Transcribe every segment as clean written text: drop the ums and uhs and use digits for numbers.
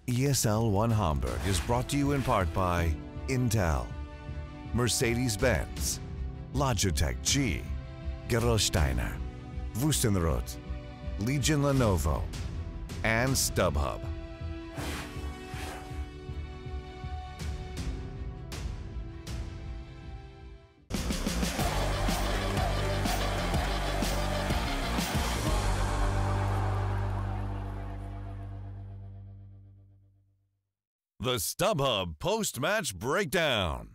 ESL One Hamburg is brought to you in part by Intel, Mercedes-Benz, Logitech G, Gerolsteiner, Wüstenrot, Legion Lenovo, and StubHub. The StubHub Post-Match Breakdown.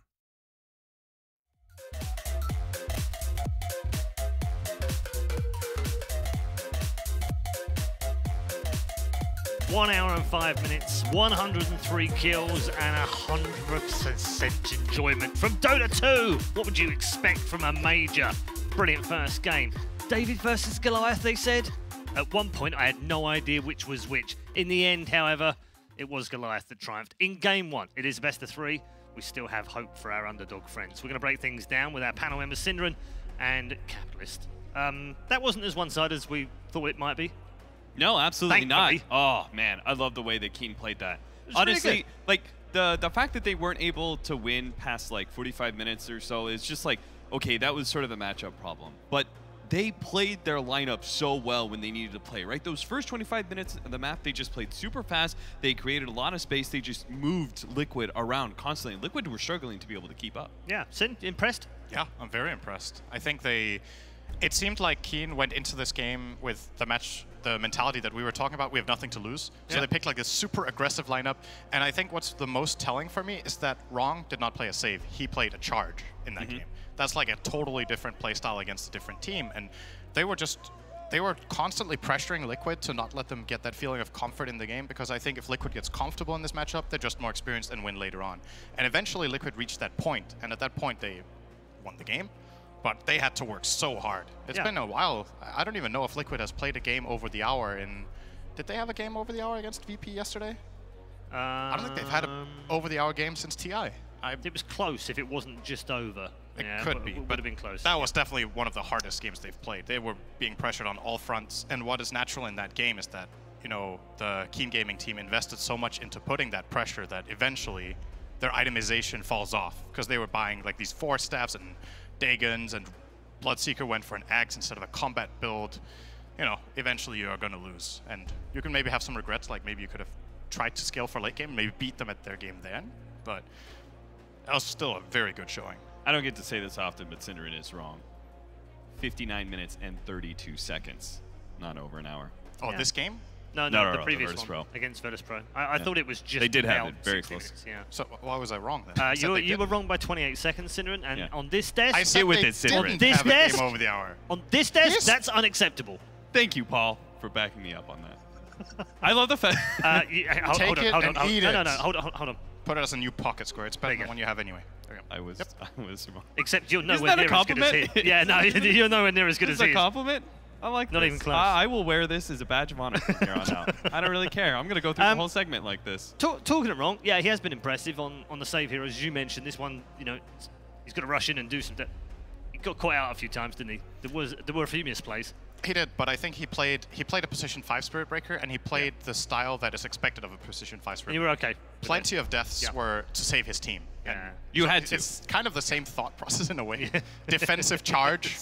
One hour and 5 minutes, 103 kills, and 100% enjoyment from Dota 2. What would you expect from a major? Brilliant first game. David versus Goliath, they said. At one point, I had no idea which was which. In the end, however, it was Goliath that triumphed. In game one, it is best of 3. We still have hope for our underdog friends. We're going to break things down with our panel members, Synderen and Capitalist. That wasn't as one-sided as we thought it might be. No, absolutely Thankfully. not. Oh, man, I love the way that Keen played that. Honestly, like, the fact that they weren't able to win past, like, 45 minutes or so is just like, okay, that was sort of the matchup problem. But they played their lineup so well when they needed to play, right? Those first 25 minutes of the map, they just played super fast. They created a lot of space. They just moved Liquid around constantly. Liquid were struggling to be able to keep up. Yeah, Sin, impressed? Yeah, I'm very impressed. I think it seemed like Keen went into this game with the mentality that we were talking about. We have nothing to lose. So they picked like this super aggressive lineup. And I think what's the most telling for me is that Wrong did not play a save. He played a charge in that game. That's like a totally different play style against a different team. And they were constantly pressuring Liquid to not let them get that feeling of comfort in the game, because I think if Liquid gets comfortable in this matchup, they're just more experienced and win later on. And eventually Liquid reached that point, and at that point they won the game. But they had to work so hard. It's been a while. I don't even know if Liquid has played a game over the hour in... Did they have a game over the hour against VP yesterday? I don't think they've had an over the hour game since TI. It was close if it wasn't just over. It could be, would have been close. That was definitely one of the hardest games they've played. They were being pressured on all fronts, and what is natural in that game is that, you know, the Keen Gaming team invested so much into putting that pressure that eventually their itemization falls off, because they were buying like these 4 staffs and Dagons, and Bloodseeker went for an axe instead of a combat build. You know, eventually you are going to lose, and you can maybe have some regrets, like maybe you could have tried to scale for late game, maybe beat them at their game then, but that was still a very good showing. I don't get to say this often, but Synderen is wrong. 59 minutes and 32 seconds, not over an hour. Oh, this game? No, the previous one against Virtus Pro. I thought it was just They did have it very close. Minutes, yeah. So why was I wrong then? You were wrong by 28 seconds, Synderen, and on this desk... I said with they it, Synderen. didn't have a game over the hour. On this desk, that's unacceptable. Thank you, Paul, for backing me up on that. I love the fact... Take it and eat it. No, hold on. Put it as a new pocket square. It's better than the one you have anyway. I was wrong. Except you're nowhere near as good as he. Yeah, no, you're nowhere near as good as he. Is that a compliment? I like Not this. even close. I will wear this as a badge of honor from here on out. I don't really care. I'm going to go through the whole segment like this. Talking it wrong, yeah, he has been impressive on the save here, as you mentioned. This one, you know, he's got to rush in and do some... He got caught out a few times, didn't he? There were a few misplays. He did, but I think he played a position 5 Spirit Breaker, and he played the style that is expected of a position 5 Spirit Breaker. You were okay. Plenty of deaths were to save his team. Yeah. You had to. It's kind of the same thought process in a way. Defensive charge.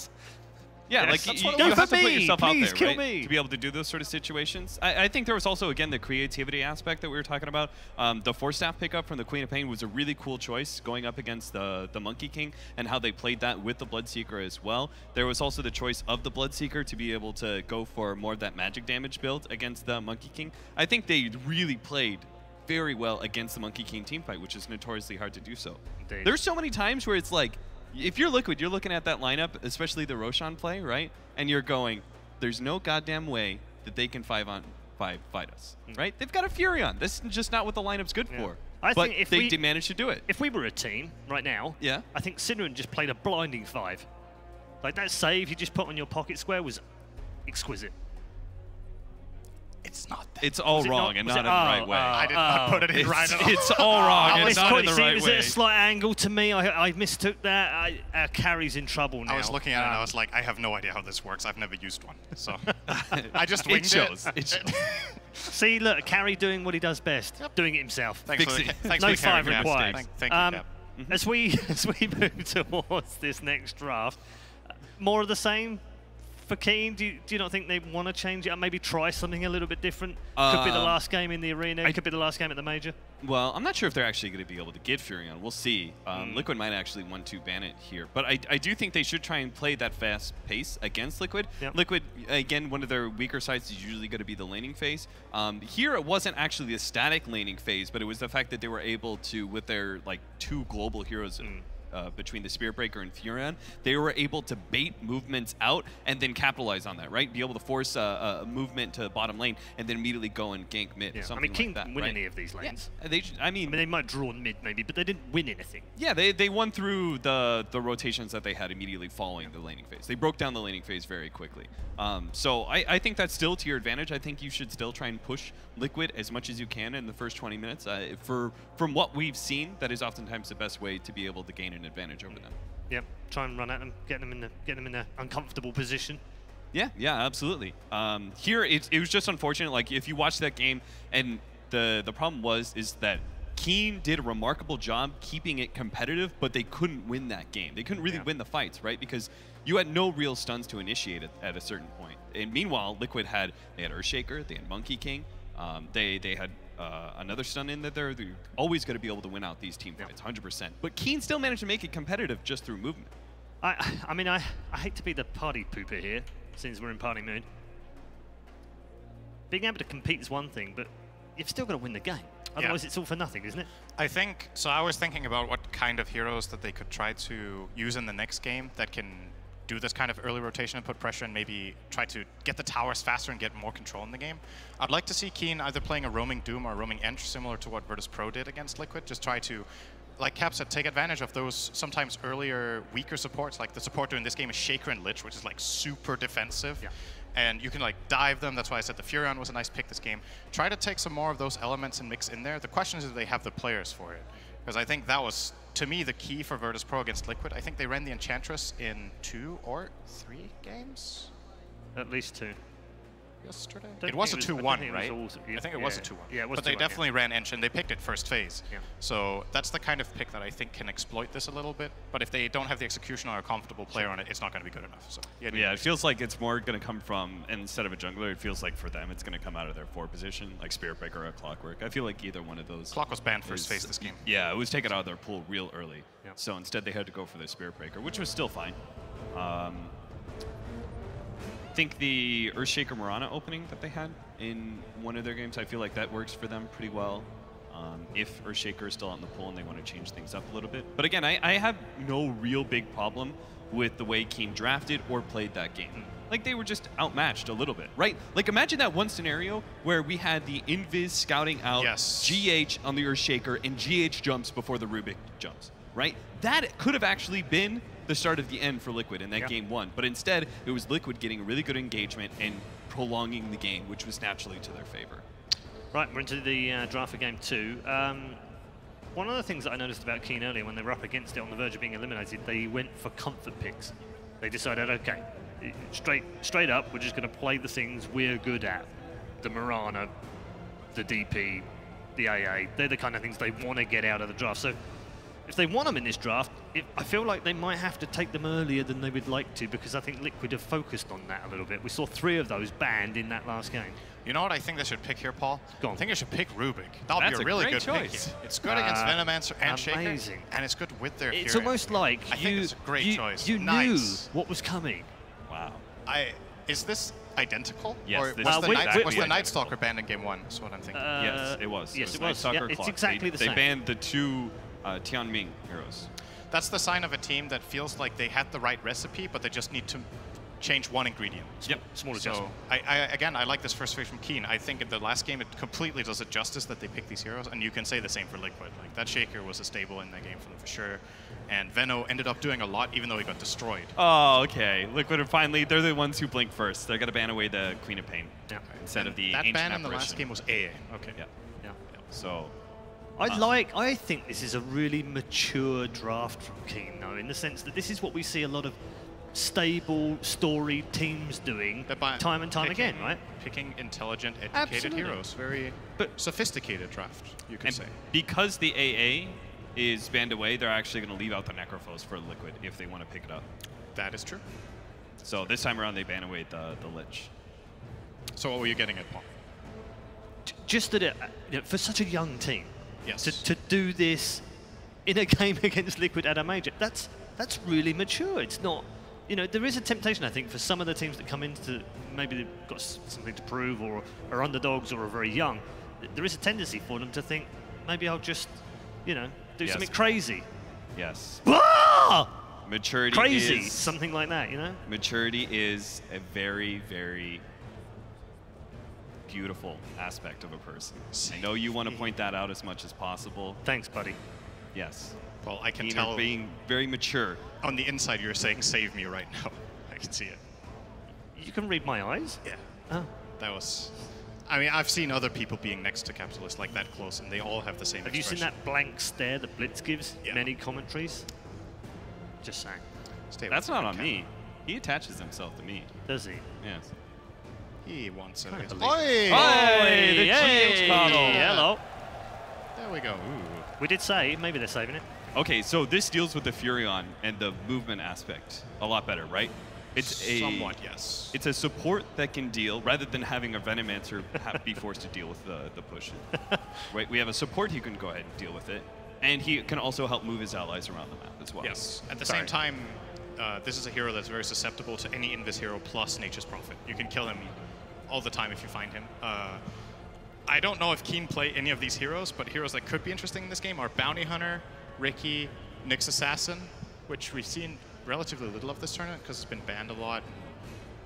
Yeah, like you have to put yourself out there, right, to be able to do those sort of situations. I think there was also, again, the creativity aspect that we were talking about. The 4-staff pickup from the Queen of Pain was a really cool choice going up against the Monkey King, and how they played that with the Bloodseeker as well. There was also the choice of the Bloodseeker to be able to go for more of that magic damage build against the Monkey King. I think they really played very well against the Monkey King teamfight, which is notoriously hard to do so. Indeed. There's so many times where it's like, if you're Liquid, you're looking at that lineup, especially the Roshan play, right? And you're going, there's no goddamn way that they can 5-on-5 fight us, right? They've got a Furion. This is just not what the lineup's good for. I but think if they did manage to do it. If we were a team right now, I think Synderen just played a blinding 5. Like that save you just put on your pocket square was exquisite. It's not that. It's all wrong and not in the right way. I did not put it in right at all. It's all wrong and not in the right way. Is it a slight angle to me? I mistook that. Carry's in trouble now. I was looking at it and I was like, I have no idea how this works. I've never used one. So I just winged it. It shows. See, look, Carry doing what he does best, doing it himself. Thanks no for five required. Thank you, Cap. As we move towards this next draft, more of the same for Keen. Do you not think they want to change it and maybe try something a little bit different? Could be the last game in the arena. It could be the last game at the major. Well, I'm not sure if they're actually going to be able to get Furion. We'll see. Liquid might actually want to ban it here. But I do think they should try and play that fast pace against Liquid. Yep. Liquid, again, one of their weaker sides is usually going to be the laning phase. Here, it wasn't actually the static laning phase, but it was the fact that they were able to, with their like 2 global heroes between the Spirit Breaker and Furion, they were able to bait movements out and then capitalize on that, right? Be able to force a movement to bottom lane and then immediately go and gank mid. Yeah. Something I mean, King like that, didn't win right? any of these lanes. Yeah. I mean, they might draw mid maybe, but they didn't win anything. Yeah, they won through the rotations that they had immediately following the laning phase. They broke down the laning phase very quickly. So I think that's still to your advantage. I think you should still try and push Liquid as much as you can in the first 20 minutes. From what we've seen, that is oftentimes the best way to be able to gain an advantage over them. Yep, try and run at them, get them in an uncomfortable position. Yeah, absolutely. Here, it was just unfortunate. Like, if you watch that game, and the problem is that Keen did a remarkable job keeping it competitive, but they couldn't win that game. They couldn't really win the fights, right? Because you had no real stuns to initiate it at a certain point. And meanwhile, Liquid had Earthshaker, they had Monkey King, they had another stun in that they're always going to be able to win out these team fights, 100%. But Keen still managed to make it competitive just through movement. I mean, I hate to be the party pooper here, since we're in party mood. Being able to compete is one thing, but you've still got to win the game. Otherwise, it's all for nothing, isn't it? I think, so I was thinking about what kind of heroes that they could try to use in the next game that can do this kind of early rotation and put pressure and maybe try to get the towers faster and get more control in the game. I'd like to see Keen either playing a roaming Doom or a roaming Ench, similar to what Virtus Pro did against Liquid. Just try to, like Cap said, take advantage of those sometimes earlier, weaker supports. Like the support during this game is Shaker and Lich, which is like super defensive. Yeah. And you can like dive them. That's why I said the Furion was a nice pick this game. Try to take some more of those elements and mix in there. The question is if they have the players for it. Because I think that was, to me, the key for Virtus Pro against Liquid. I think they ran the Enchantress in 2 or 3 games? At least 2. Yesterday? It was a 2-1, right? I think it was a 2-1. Yeah, it was. But they definitely ran Ench, and they picked it first phase. Yeah. So that's the kind of pick that I think can exploit this a little bit. But if they don't have the execution or a comfortable player on it, it's not going to be good enough. So yeah, it feels like it's more going to come from, instead of a jungler, it feels like for them it's going to come out of their 4 position, like Spirit Breaker or Clockwork. I feel like either one of those. Clock was banned first phase this game. Yeah, it was taken out of their pool real early. Yeah. So instead they had to go for the Spirit Breaker, which was still fine. I think the Earthshaker Mirana opening that they had in one of their games, I feel like that works for them pretty well. If Earthshaker is still out in the pool and they want to change things up a little bit. But again, I have no real big problem with the way Keen drafted or played that game. Like, they were just outmatched a little bit, right? Like, imagine that one scenario where we had the Invis scouting out GH on the Earthshaker and GH jumps before the Rubik jumps, right? That could have actually been the start of the end for Liquid in that game 1. But instead, it was Liquid getting really good engagement and prolonging the game, which was naturally to their favor. Right, we're into the draft for game 2. One of the things that I noticed about Keen earlier when they were up against it on the verge of being eliminated, they went for comfort picks. They decided, okay, straight up, we're just going to play the things we're good at. The Mirana, the DP, the AA, they're the kind of things they want to get out of the draft. So if they want them in this draft, I feel like they might have to take them earlier than they would like to, because I think Liquid have focused on that a little bit. We saw 3 of those banned in that last game. You know what I think they should pick here, Paul? Go on. I think they should pick Rubik. That would be a really good choice. pick. It's good against Venomancer and Shaker, and it's good with their It's Furion. almost like I think it's a great choice. You knew what was coming. Wow. Is this identical? Yes. Or was the Night Stalker banned in game 1? That's what I'm thinking. Yes, it was. Yes, it was. Night Stalker It's Clock. exactly the same. They banned the 2 Tianming heroes. That's the sign of a team that feels like they had the right recipe, but they just need to change one ingredient. Yep, small adjustment. So again, I like this first phase from Keen. I think in the last game it completely does it justice that they pick these heroes, and you can say the same for Liquid. Like that Shaker was a staple in that game for them for sure, and Venno ended up doing a lot even though he got destroyed. Oh, okay. Liquid are finally, they're the ones who blink first. They're gonna ban away the Queen of Pain instead of the that Ancient ban in the Apparition. last game was AA. Okay. Yeah. So. I think this is a really mature draft from Keen, though, in the sense that this is what we see a lot of stable, storied teams doing time and time again, right? Picking intelligent, educated heroes. Very sophisticated draft, you can say. Because the AA is banned away, they're actually going to leave out the Necrophos for Liquid if they want to pick it up. That is true. So this time around, they ban away the Lich. So what were you getting at, Paul? Just that for such a young team, yes, to do this in a game against Liquid at a major, that's really mature. It's not, there is a temptation, I think, for some of the teams that come into, maybe they've got something to prove or are underdogs or are very young. There is a tendency for them to think, maybe I'll just, do something crazy. Yes. Ah! Maturity crazy, is, something like that, Maturity is a very, very beautiful aspect of a person. I know you want to point that out as much as possible. Thanks, buddy. Yes. Well, I can Keen tell being very mature. On the inside, you're saying "save me" right now. I can see it. You can read my eyes. Yeah. Oh. That was. I mean, I've seen other people being next to Capitalist like that close, and they all have the same. Have you seen that blank stare that Blitz gives? Yeah. Many commentaries. Just saying. That's not on me. He attaches himself to me. Does he? Yes. He wants it. Oi! The Shields model. Hello. There we go. Ooh. We did say maybe they're saving it. Okay, so this deals with the Furion and the movement aspect a lot better, right? It's somewhat, yes. It's a support that can deal rather than having a Venomancer be forced to deal with the push. Right? We have a support who can go ahead and deal with it, and he can also help move his allies around the map as well. Yes. At the same time, this is a hero that's very susceptible to any Invis hero plus Nature's Prophet. You can kill him all the time if you find him. I don't know if Keen play any of these heroes, but heroes that could be interesting in this game are Bounty Hunter, Riki, Nyx Assassin, which we've seen relatively little of this tournament because it's been banned a lot.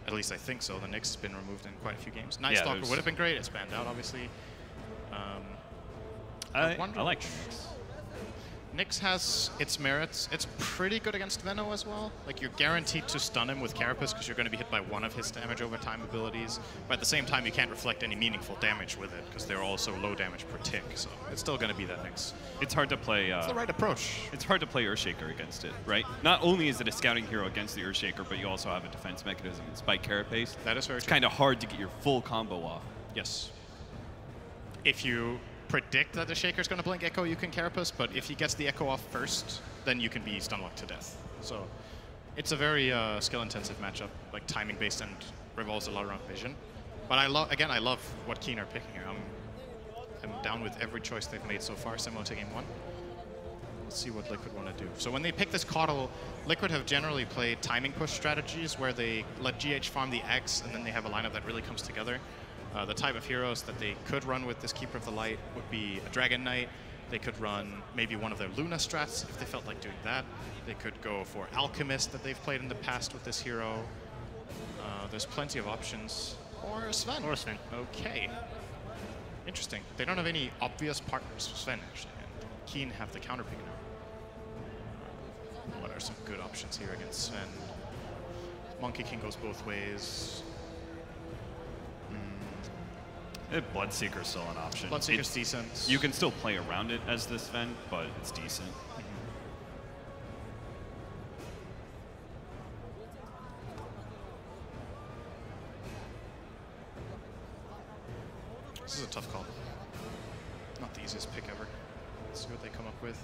At least I think so. The Nyx has been removed in quite a few games. Night Stalker would have been great. It's banned out, obviously. I like Nyx. Nyx has its merits. It's pretty good against Venno as well. Like, you're guaranteed to stun him with Carapace because you're going to be hit by one of his damage over time abilities. But at the same time, you can't reflect any meaningful damage with it because they're also low damage per tick. So it's still going to be that Nyx. It's hard to play. It's the right approach. It's hard to play Earthshaker against it, right? Not only is it a scouting hero against the Earthshaker, but you also have a defense mechanism in Spike Carapace. That is very true. It's kind of hard to get your full combo off. Yes. If you predict that the Shaker's going to blink Echo, you can Carapace, but if he gets the Echo off first, then you can be stun-locked to death. So it's a very skill-intensive matchup, like timing-based, and revolves a lot around vision. But I love what Keen are picking here. I'm down with every choice they've made so far, similar to Game 1. Let's see what Liquid want to do. So when they pick this Coddle, Liquid have generally played timing push strategies where they let GH farm the X, and then they have a lineup that really comes together. The type of heroes that they could run with this Keeper of the Light would be a Dragon Knight. They could run maybe one of their Luna strats if they felt like doing that. They could go for Alchemist that they've played in the past with this hero. There's plenty of options. Or Sven. Or Sven. Okay. Interesting. They don't have any obvious partners for Sven, actually. And Keen have the counter pick now. What are some good options here against Sven? Monkey King goes both ways. Bloodseeker's still an option. Bloodseeker's decent. You can still play around it as this Sven, but it's decent. This is a tough call. Not the easiest pick ever. Let's see what they come up with.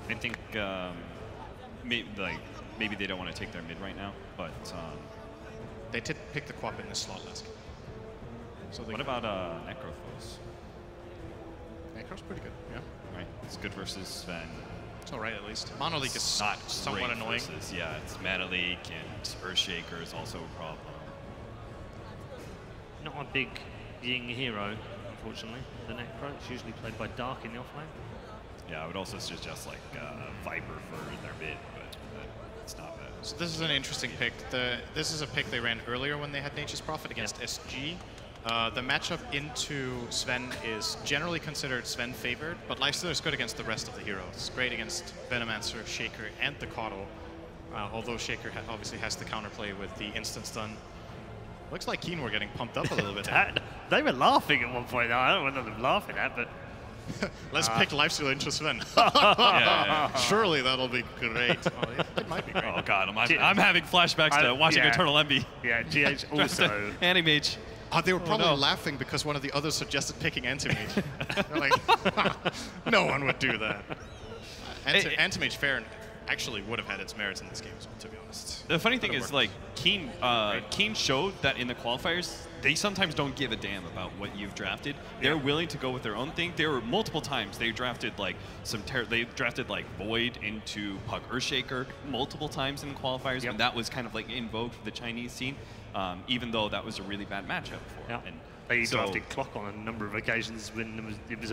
I think maybe they don't want to take their mid right now, but they did pick the Quap in this slot last game. So what about Necrophos? Necro's pretty good, yeah. Right, it's good versus Sven. It's all right at least. Mono Leak is not somewhat annoying. Versus, yeah, it's Mana Leak and Earthshaker is also a problem. Not a big Ying hero, unfortunately. The Necro, it's usually played by Dark in the offlane. Yeah, I would also suggest like Viper for their mid, but It's not bad. So this is an interesting pick. This is a pick they ran earlier when they had Nature's Prophet against SG. The matchup into Sven is generally considered Sven favored, but Lifestealer is good against the rest of the heroes. Great against Venomancer, Shaker, and the Caudle. Although Shaker obviously has the counterplay with the instant stun. Looks like Keen were getting pumped up a little bit. They were laughing at one point. I don't know what they're laughing at, but... Let's pick Lifestealer into Sven. Surely that'll be great. It might be great. Oh god, I'm having flashbacks to watching Eternal Envy. Yeah, GH also. Anti-Mage. They were probably laughing because one of the others suggested picking Anti-Mage. They're like, no one would do that. Anti-Mage fair actually would have had its merits in this game as well, to be honest. The funny thing is, like, Keen showed that in the qualifiers, they sometimes don't give a damn about what you've drafted. They're willing to go with their own thing. There were multiple times they drafted like Void into Puck Earthshaker multiple times in qualifiers, and that was kind of like in vogue for the Chinese scene, even though that was a really bad matchup for them. And they drafted Clock on a number of occasions when it was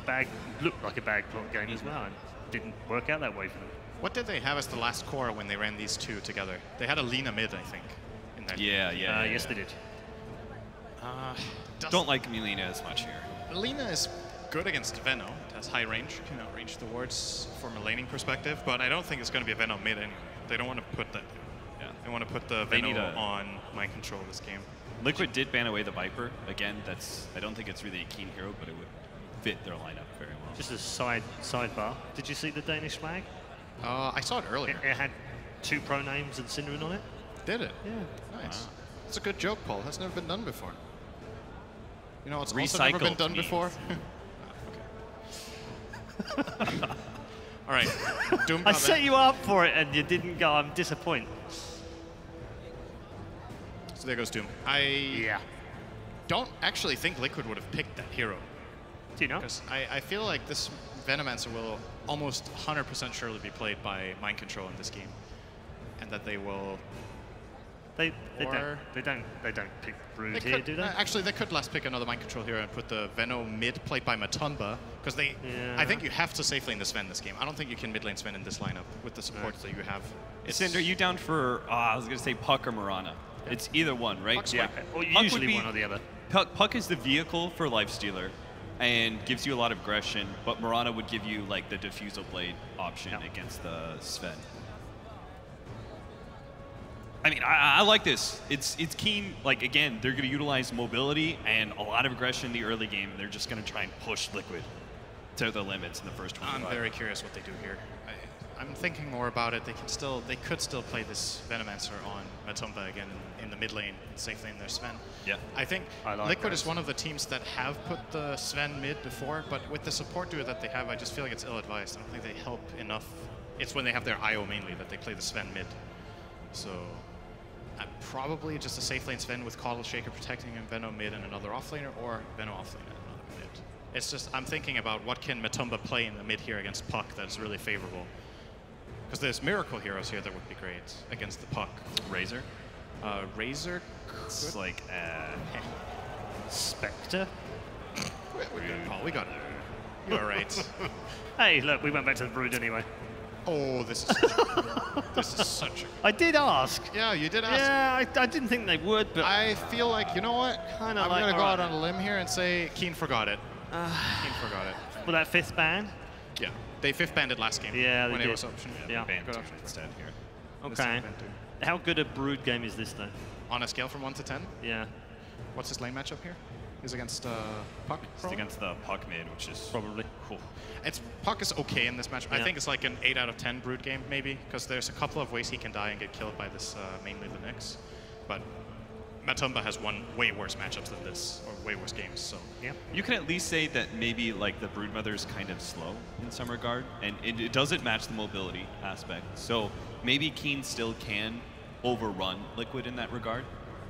looked like a bag Clock game as well, and didn't work out that way for them. What did they have as the last core when they ran these two together? They had a Lina mid, I think. In that yes, they did. Don't like Lina as much here. Lina is good against Veno. It has high range, can outrange the wards from a laning perspective, but I don't think it's going to be a Veno mid anyway. They don't want to put that. They want to put the Veno on mind control this game. Liquid did ban away the Viper. Again, I don't think it's really a Keen hero, but it would fit their lineup very well. Just a sidebar. Did you see the Danish flag? I saw it earlier. It had 2 pro names and Synderen on it. Did it? Yeah. Nice. Wow. It's a good joke, Paul. That's never been done before. You know, it's also never been done before. Okay. All right. Doom I set you up for it and you didn't go. I'm disappointed. So there goes Doom. I don't actually think Liquid would have picked that hero. Do you know? Because I feel like this Venomancer will almost 100% surely be played by mind control in this game, and that they will. They don't pick Brood here, do they? Actually, they could last pick another mind control hero and put the Veno mid played by Matumba, because they. Yeah. I think you have to safe lane the Sven this game. I don't think you can mid lane Sven in this lineup with the supports that you have. Cinder, are you down for? I was gonna say Puck or Mirana. Yeah. It's either one, right? Puck's or usually one or the other. Puck is the vehicle for Lifestealer, and gives you a lot of aggression, but Mirana would give you like the Diffusal Blade option against the Sven. I mean, I like this. It's Keen. Like, again, they're going to utilize mobility and a lot of aggression in the early game. They're just going to try and push Liquid to the limits in the first 25. I'm very curious what they do here. I'm thinking more about it. They could still play this Venomancer on Matumba again in the mid lane, safe lane their Sven. Yeah. I think Liquid is one of the teams that have put the Sven mid before, but with the support duo that they have, I just feel like it's ill-advised. I don't think they help enough. It's when they have their IO mainly that they play the Sven mid. So probably just a safe lane Sven with Caudle Shaker protecting him, Veno mid and another offlaner, or Veno offlane and another mid. It's just, I'm thinking about what can Matumba play in the mid here against Puck that's really favorable. Because there's miracle heroes here that would be great against the Puck. Razor? Razor? It's like, Spectre? We're good, Paul. We got it. You're right. Hey, look, we went back to the Brood anyway. Oh, this is such a... I did ask. Yeah, you did ask. Yeah, I didn't think they would, but... I feel like, you know what? I'm going to go out on a limb here and say Keen forgot it. Keen forgot it. For that 5th ban? Yeah. They 5th banned it last game. Yeah, they when did. it was option. Yeah. Good option instead here. Okay. How good a Brood game is this, though? On a scale from 1 to 10? Yeah. What's his lane matchup here? He's against Puck? It's against the Puck mid, which is probably cool. Puck is okay in this match. Yeah. I think it's like an 8 out of 10 Brood game, maybe, because there's a couple of ways he can die and get killed by this, mainly the Nyx. But Matumba has won way worse matchups than this, or way worse games, so. Yeah. You can at least say that maybe like the Broodmother is kind of slow in some regard, and it doesn't match the mobility aspect. So maybe Keen still can overrun Liquid in that regard,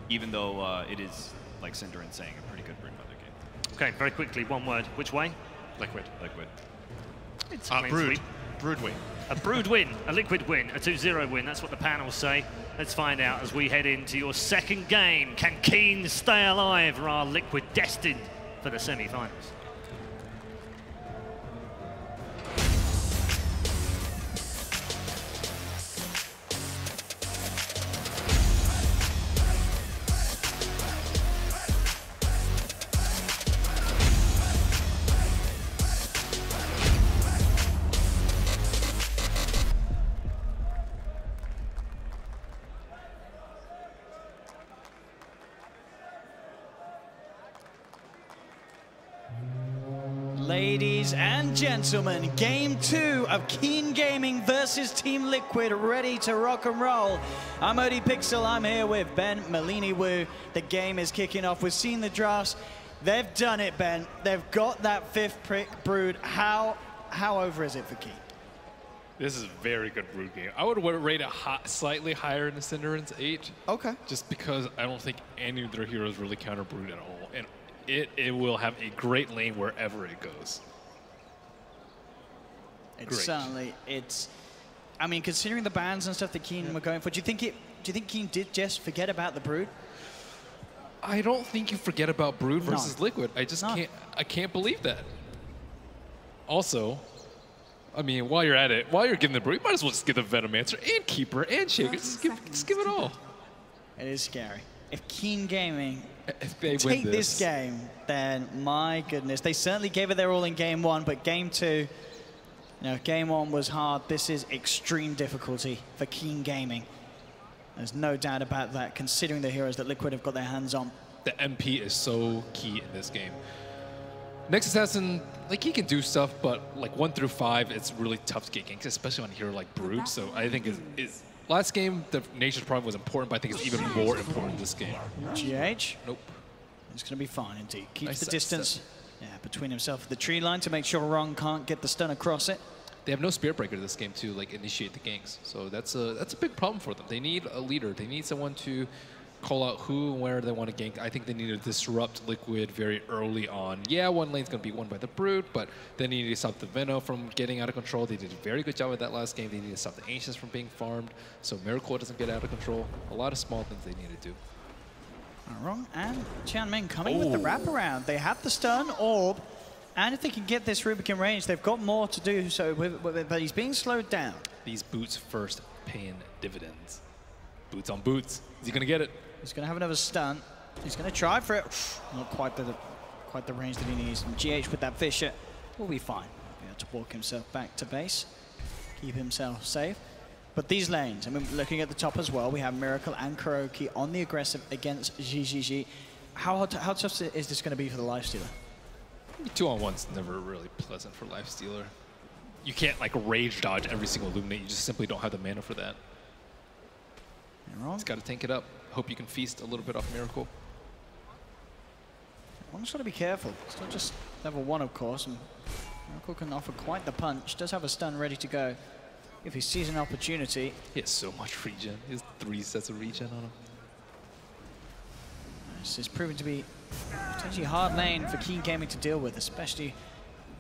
even though it is, like Synderen saying, a pretty good Broodmother game. Okay, very quickly, one word. Which way? Liquid. Liquid. It's Brood. Brood win. A Brood win, a Liquid win, a 2-0 win. That's what the panels say. Let's find out as we head into your second game. Can Keen stay alive, or are Liquid destined for the semi-finals? Ladies and gentlemen, game 2 of Keen Gaming versus Team Liquid, ready to rock and roll. I'm Odie Pixel, I'm here with Ben Malini Wu. The game is kicking off. We've seen the drafts. They've done it, Ben. They've got that 5th pick brood. How over is it for Keen? This is a very good brood game. I would rate it slightly higher than Cinderen's 8. Okay. Just because I don't think any of their heroes really counter brood at all. And it will have a great lane wherever it goes. Certainly, I mean, considering the bans and stuff that Keen were going for, do you think Keen did just forget about the brood? I don't think you forget about brood versus Liquid. I just can't believe that. Also, I mean, while you're at it, while you're giving the brood, you might as well just give the Venomancer and Keeper and Shaker. Just give it all. It is scary. If Keen Gaming if they take this game, then my goodness. They certainly gave it their all in game 1, but game 2, game 1 was hard. This is extreme difficulty for Keen Gaming. There's no doubt about that, considering the heroes that Liquid have got their hands on. The MP is so key in this game. Next Assassin, like, he can do stuff, but like 1 through 5, it's really tough to get ganks, especially on a hero like Brood. So I think last game, the Nature's Prophet was important, but I think it's even more important this game. GH? Nope. It's going to be fine indeed. Keeps the distance between himself and the tree line to make sure Ron can't get the stun across it. They have no Spirit Breaker this game to like initiate the ganks, so that's a big problem for them. They need a leader. They need someone to call out who and where they want to gank. I think they need to disrupt Liquid very early on. Yeah, one lane's going to be won by the Brood, but they need to stop the Veno from getting out of control. They did a very good job with that last game. They need to stop the Ancients from being farmed, so Miracle doesn't get out of control. A lot of small things they need to do. Wrong, and Qianming coming with the wraparound. They have the stun, orb, and if they can get this Rubik in range, they've got more to do, so but he's being slowed down. These boots first paying dividends. Boots on boots. Is he going to get it? He's going to have another stun. He's going to try for it. Not quite the range that he needs. And GH with that Fisher will be fine. He'll be able to walk himself back to base, keep himself safe. But these lanes, I mean, looking at the top as well, we have Miracle and Kuroki on the aggressive against GGG. How tough is this going to be for the Lifestealer? 2-on-1's never really pleasant for Lifestealer. You can't like rage dodge every single Illuminate. You just simply don't have the mana for that. He's got to tank it up. Hope you can feast a little bit off Miracle. I'm just got to be careful. It's not just level 1, of course, and Miracle can offer quite the punch. Does have a stun ready to go if he sees an opportunity. He has so much regen. He has 3 sets of regen on him. This is proving to be potentially a hard lane for Keen Gaming to deal with, especially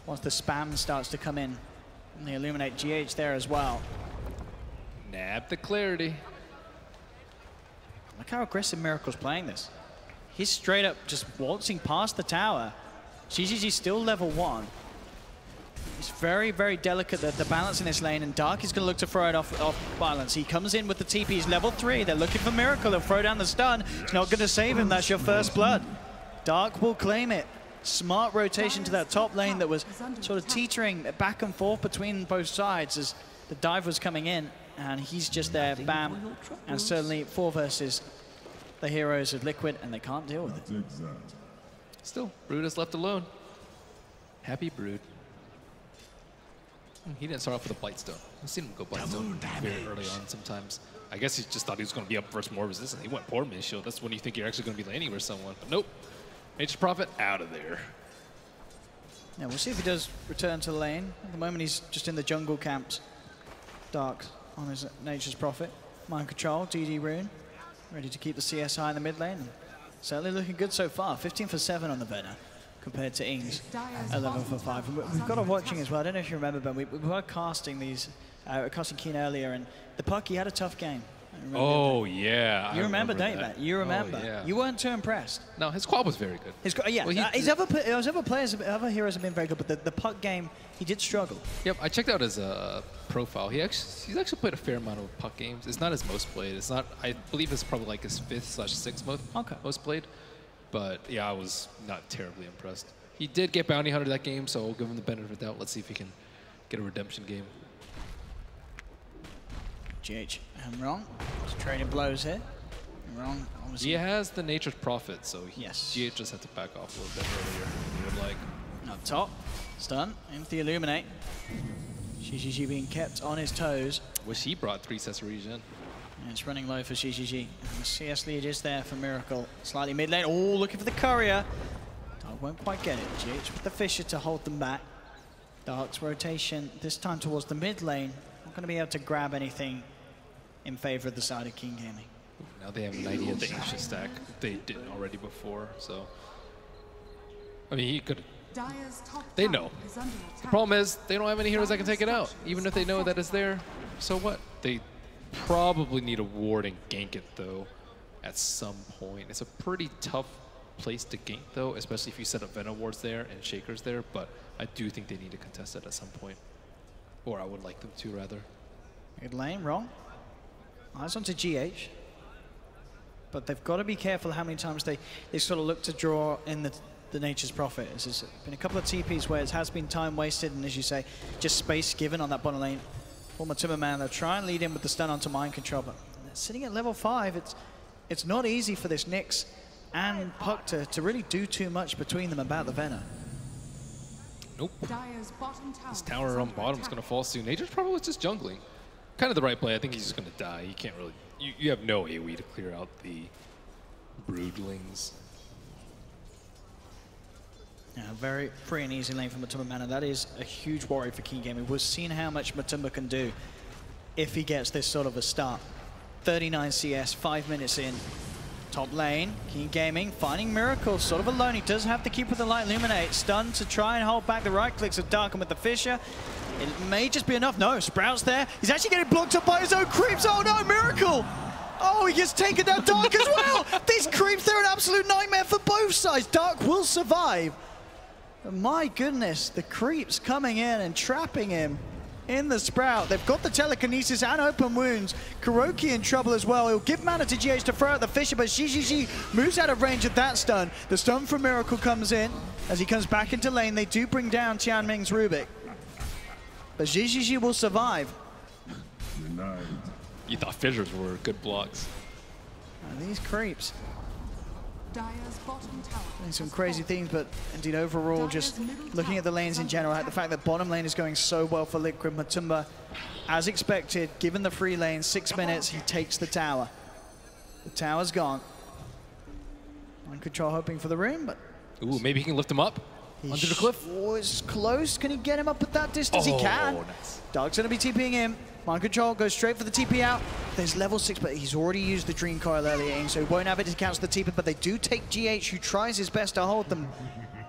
once the spam starts to come in. And they illuminate GH there as well. Nab the clarity. Look how aggressive Miracle's playing this. He's straight up just waltzing past the tower. GGG's still level 1. It's very, very delicate, the balance in this lane, and Dark is going to look to throw it off balance. He comes in with the TP, he's level 3. They're looking for Miracle. He'll throw down the stun. It's not going to save him. That's your first blood. Dark will claim it. Smart rotation to that top lane that was sort of teetering back and forth between both sides as the dive was coming in. And he's just there, bam. And certainly 4 versus the heroes of Liquid, and they can't deal with it. Still, Brood is left alone. Happy Brood. He didn't start off with a Blightstone. I've seen him go Blightstone very early on sometimes. I guess he just thought he was going to be up versus more resistance. He went poor mid shield. That's when you think you're actually going to be laning with someone. But nope. Nature's Prophet out of there. Yeah, we'll see if he does return to the lane. At the moment, he's just in the jungle camps. Dark on his Nature's Prophet. Mind Control, DD Rune. Ready to keep the CS high in the mid lane. Certainly looking good so far. 15 for 7 on the Venom compared to Ings, 11 for 5. And we've got a watching as well. I don't know if you remember, but we were casting casting Keen earlier, and the puck, he had a tough game. Oh, yeah. You remember, don't you, Matt? You remember. Oh, yeah. You weren't too impressed. No, his quad was very good. His other heroes have been very good, but the puck game, he did struggle. Yep, I checked out his profile. He's actually played a fair amount of puck games. It's not his most played. It's not. I believe it's probably like his 5th/6th most played. But yeah, I was not terribly impressed. He did get Bounty Hunter that game, so we'll give him the benefit of the doubt. Let's see if he can get a redemption game. GH, I'm wrong. He's trading blows here. I'm wrong. He has the Nature's Prophet, so yes. GH just had to back off a little bit earlier than he would like. Up top, stun into the Illuminate. GGG being kept on his toes. Wish he brought 3 sets of regen. And it's running low for GGG. And the CS lead is there for Miracle. Slightly mid lane. Oh, looking for the courier. Dark won't quite get it. GH with the Fisher to hold them back. Dark's rotation this time towards the mid lane. Not going to be able to grab anything in favor of the side of King Gaming. Now they have an idea of the ancient stack. They didn't already before, so. I mean, he could. They know. The problem is they don't have any heroes that can take it out. Even if they know that it's there, so what? They probably need a ward and gank it though at some point. It's a pretty tough place to gank though, especially if you set up Venom wards there and Shakers there, but I do think they need to contest it at some point. Or I would like them to, rather. Mid lane, wrong. Eyes onto GH. But they've got to be careful how many times they sort of look to draw in the Nature's Prophet. There's been a couple of TPs where it has been time wasted and, as you say, just space given on that bottom lane. Former Timberman, they'll try and lead in with the stun onto Mind Control, but sitting at level 5, it's not easy for this Nyx and Puck to really do too much between them about the Venom. Nope. This tower on bottom is going to fall soon. Nature's Prophet was just jungling. Kind of the right play. I think he's just going to die. You can't really... You have no AoE to clear out the broodlings. Yeah, very free and easy lane for Matumba Mana. That is a huge worry for King Gaming. We've seen how much Matumba can do if he gets this sort of a start. 39 CS, 5 minutes in. Top lane, King Gaming finding Miracle, sort of alone. He does have to keep with the Light Illuminate. Stun to try and hold back the right clicks of Darken with the Fisher. It may just be enough. No, Sprout's there. He's actually getting blocked up by his own creeps. Oh no, Miracle! Oh, he gets taken down Dark as well! These creeps, they're an absolute nightmare for both sides. Dark will survive. But my goodness, the creeps coming in and trapping him in the Sprout. They've got the telekinesis and open wounds. Kuroki in trouble as well. He'll give mana to GH to throw out the Fisher, but GGG moves out of range of that stun. The stun from Miracle comes in. As he comes back into lane, they do bring down Tianming's Rubik. But GGG will survive. You thought Fissures were good blocks. And these creeps. Doing some crazy things, but indeed overall, just looking at the lanes in general, the fact that bottom lane is going so well for Liquid. Matumba, as expected, given the free lane, 6 minutes, he takes the tower. The tower's gone. Mind Control hoping for the room, but... Ooh, maybe he can lift him up under the cliff. Oh, it's close. Can he get him up at that distance? He can. Nice. Dark's going to be TPing him. Mind Control goes straight for the TP out. There's level 6, but he's already used the Dream Coil earlier, so he won't have it to cancel the TP, but they do take GH, who tries his best to hold them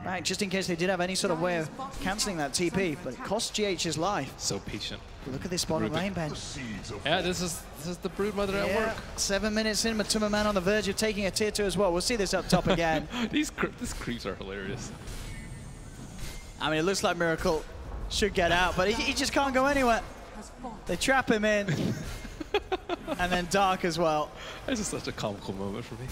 back, just in case they did have any sort of way of cancelling that TP, but it costs GH his life. So patient. Look at this bottom lane, Ben. Yeah, this is the Broodmother at work. 7 minutes in, Matumba Man on the verge of taking a tier 2 as well. We'll see this up top again. These creeps are hilarious. I mean, it looks like Miracle should get out, but he just can't go anywhere. They trap him in. And then Dark as well. This is such a comical moment for me.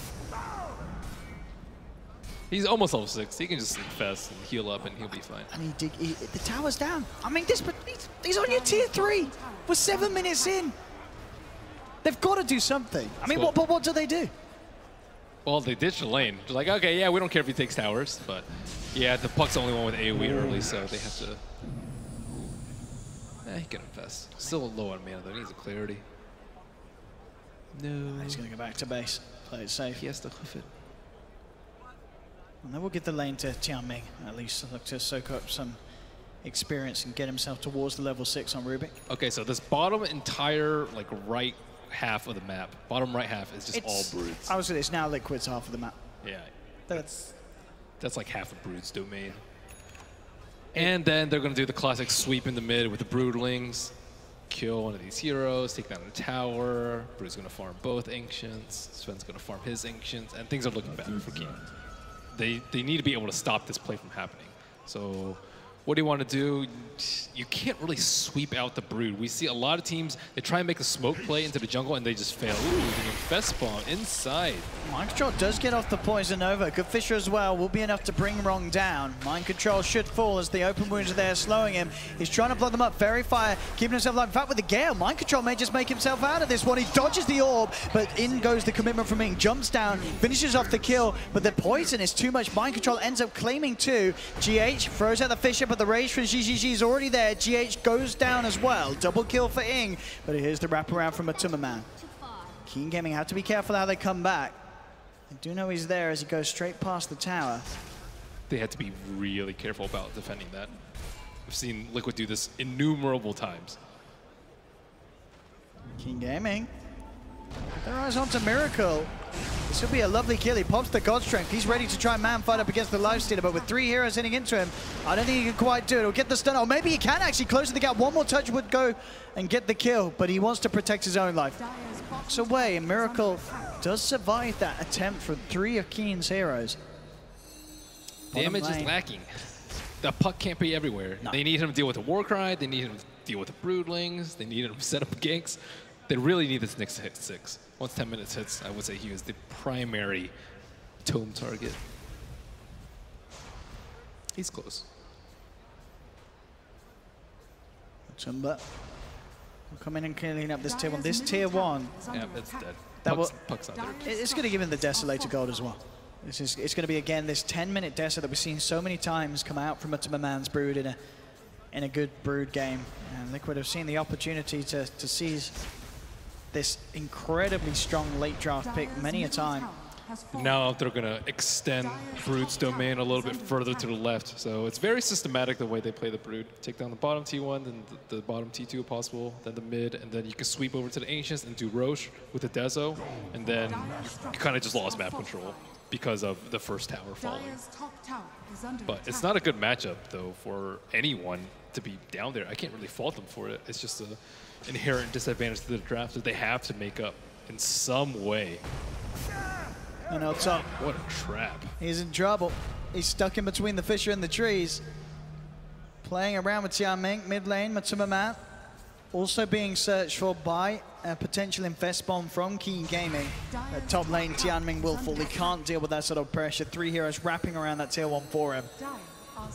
He's almost level 6. He can just infest and heal up and he'll be fine. And the tower's down. I mean, he's on your tier 3. We're 7 minutes in. They've got to do something. I mean, what do they do? Well, they ditched the lane. They're like, okay, yeah, we don't care if he takes towers, but yeah, the Puck's the only one with AoE early, so they have to... he can infest. Still low on mana, though. He needs a clarity. No. He's going to go back to base. Play it safe. He has to hoof it. And then we'll give the lane to Tianming, at least look to soak up some experience and get himself towards the level 6 on Rubik. Okay, so this bottom entire, like, right half of the map, bottom right half is just all Broods. I would say it's now Liquid's half of the map. Yeah. That's like half of Brood's domain. And then they're going to do the classic sweep in the mid with the Broodlings, kill one of these heroes, take down a tower. Brood's going to farm both Ancients. Sven's going to farm his Ancients, and things are looking bad for King. They need to be able to stop this play from happening. So what do you want to do? You can't really sweep out the Brood. We see a lot of teams, they try and make a smoke play into the jungle and they just fail. Ooh, the Infest Bomb inside. Mind Control does get off the Poison Nova. Good Fisher as well will be enough to bring Wrong down. Mind Control should fall as the open wounds are there slowing him. He's trying to block them up. Fairy Fire keeping himself alive. In fact, with the Gale, Mind Control may just make himself out of this one. He dodges the orb, but in goes the commitment from Ing. Jumps down, finishes off the kill, but the poison is too much. Mind Control ends up claiming two. GH throws out the Fisher, but the rage from GGG is already there. GH goes down as well. Double kill for Ing, but here's the wraparound from Matumbaman. Keen Gaming have to be careful how they come back. I do know he's there as he goes straight past the tower. They had to be really careful about defending that. We've seen Liquid do this innumerable times. Keen Gaming. Their eyes onto Miracle. This will be a lovely kill. He pops the God Strength. He's ready to try and man fight up against the Lifestealer, but with 3 heroes hitting into him, I don't think he can quite do it. He'll get the stun. Or maybe he can actually close the gap. One more touch would go and get the kill, but he wants to protect his own life. Walks away, and Miracle does survive that attempt from 3 of Keen's heroes. Damage is lacking. The puck can't be everywhere. No. They need him to deal with the Warcry. They need him to deal with the Broodlings. They need him to set up ganks. They really need this next hit 6. Once 10 minutes hits, I would say he was the primary tome target. He's close. Tumba will come in and clean up this tier 1. This tier 1. Yeah, it's dead. Puck's not there. It's going to give him the Desolator Gold as well. It's going to be, again, this 10-minute Desa that we've seen so many times come out from Matumbaman's Brood in a good Brood game. And Liquid have seen the opportunity to seize this incredibly strong late draft pick many a time. Now they're going to extend Brood's domain a little bit further to the left. So it's very systematic the way they play the Brood. Take down the bottom T1, then the bottom T2 if possible, then the mid, and then you can sweep over to the Ancients and do Roche with the Dezo, and then you kind of just lost map control because of the first tower falling. But it's not a good matchup, though, for anyone to be down there. I can't really fault them for it. It's just an inherent disadvantage to the draft that they have to make up in some way. And out top. What a trap. He's in trouble. He's stuck in between the Fisher and the trees. Playing around with Tianming, mid lane, Matumbaman. Also being searched for by a potential Infest Bomb from Keen Gaming. At top lane, Tianming will fall. He can't deal with that sort of pressure. 3 heroes wrapping around that tier 1 for him.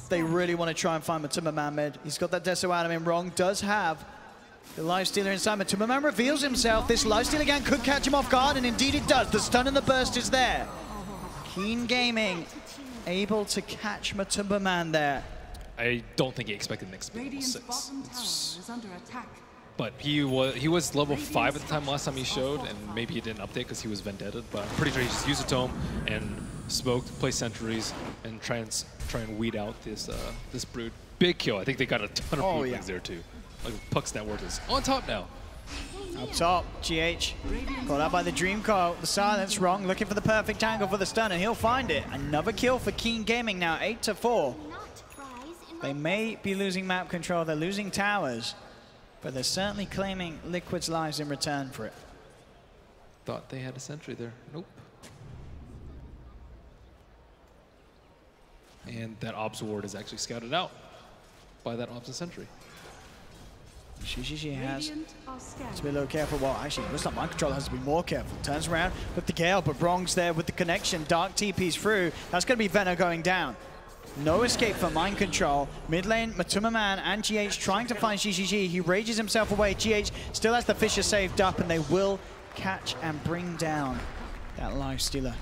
They really want to try and find Matumbaman mid. He's got that Deso out of him. Wrong does have the Lifestealer inside. Matumbaman reveals himself. This Lifestealer gang could catch him off guard, and indeed it does. The stun and the burst is there. Keen Gaming able to catch Matumbaman there. I don't think he expected next to be level 6. But he was level 5 at the time last time he showed, and maybe he didn't update because he was vendetted. But I'm pretty sure he just used a tome and smoked, play sentries, and try and weed out this this Brood. Big kill. I think they got a ton of Broodlings there too. Like Puck's net worth is on top now. Up top, GH caught out by the Dream Coil. The silence Wrong, looking for the perfect angle for the stun, and he'll find it. Another kill for Keen Gaming now, 8-4. They may be losing map control, they're losing towers, but they're certainly claiming Liquid's lives in return for it. Thought they had a sentry there. Nope. And that Ops Ward is actually scouted out by that Ops and sentry. GGG has to be a little careful. Well, actually, looks like Mind Control has to be more careful. Turns around with the Gale, but Wrong's there with the connection. Dark TP's through. That's going to be Venom going down. No escape for Mind Control. Mid lane, Matumbaman and GH trying to find GGG. He rages himself away. GH still has the Fisher saved up, and they will catch and bring down that Lifestealer.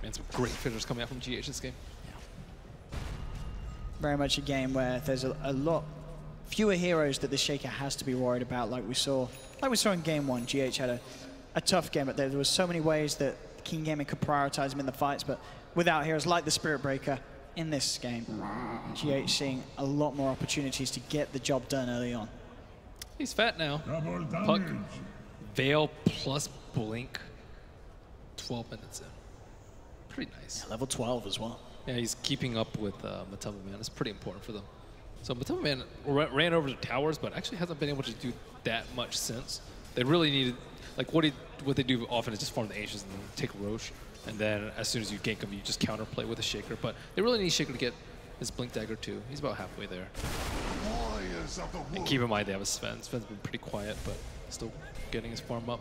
Man, some great Fishers coming out from GH this game. Yeah. Very much a game where there's a lot fewer heroes that the Shaker has to be worried about, like we saw in game 1. GH had a tough game, but there was so many ways that Keen Gaming could prioritize him in the fights, but without heroes like the Spirit Breaker in this game, GH seeing a lot more opportunities to get the job done early on. He's fat now. Puck, Veil plus Blink, 12 minutes in. Pretty nice. Yeah, level 12 as well. Yeah, he's keeping up with Matumbaman. It's pretty important for them. So Matumbaman ran over to towers, but actually hasn't been able to do that much since. They really needed, like what they do often is just farm the Ancients and take Roche, and then as soon as you gank them, you just counterplay with a Shaker. But they really need Shaker to get his Blink Dagger too. He's about halfway there. And keep in mind they have a Sven. Sven's been pretty quiet, but still getting his farm up.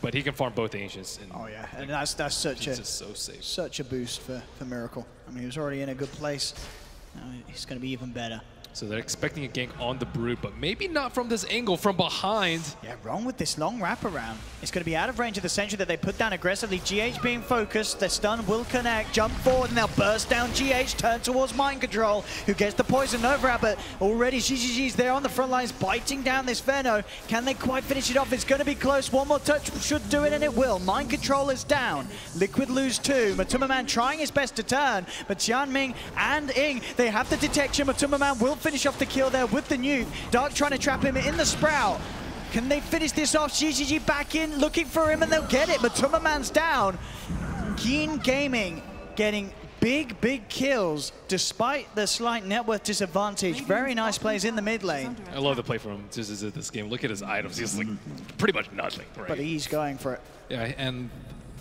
But he can farm both Ancients. Oh yeah, and that's such just so safe. Such a boost for Miracle. I mean, he was already in a good place. Now he's going to be even better. So they're expecting a gank on the Brood, but maybe not from this angle, from behind. Yeah, wrong with this long wraparound. It's going to be out of range of the sentry that they put down aggressively. GH being focused, their stun will connect, jump forward, and they'll burst down GH, turn towards Mind Control, who gets the poison over, but already GGG's there on the front lines, biting down this Veno. Can they quite finish it off? It's going to be close. One more touch should do it, and it will. Mind Control is down. Liquid lose 2. Matuma trying his best to turn, but Tianming and Ing, they have the detection. Matuma will finish off the kill there with the nuke. Dark trying to trap him in the Sprout. Can they finish this off? GGG back in, looking for him, and they'll get it. Matuma down. Keen Gaming getting big kills despite the slight net worth disadvantage. Very nice plays in the mid lane. I love the play from him just as this game. Look at his items. He's like pretty much nothing, right? But he's going for it. Yeah, and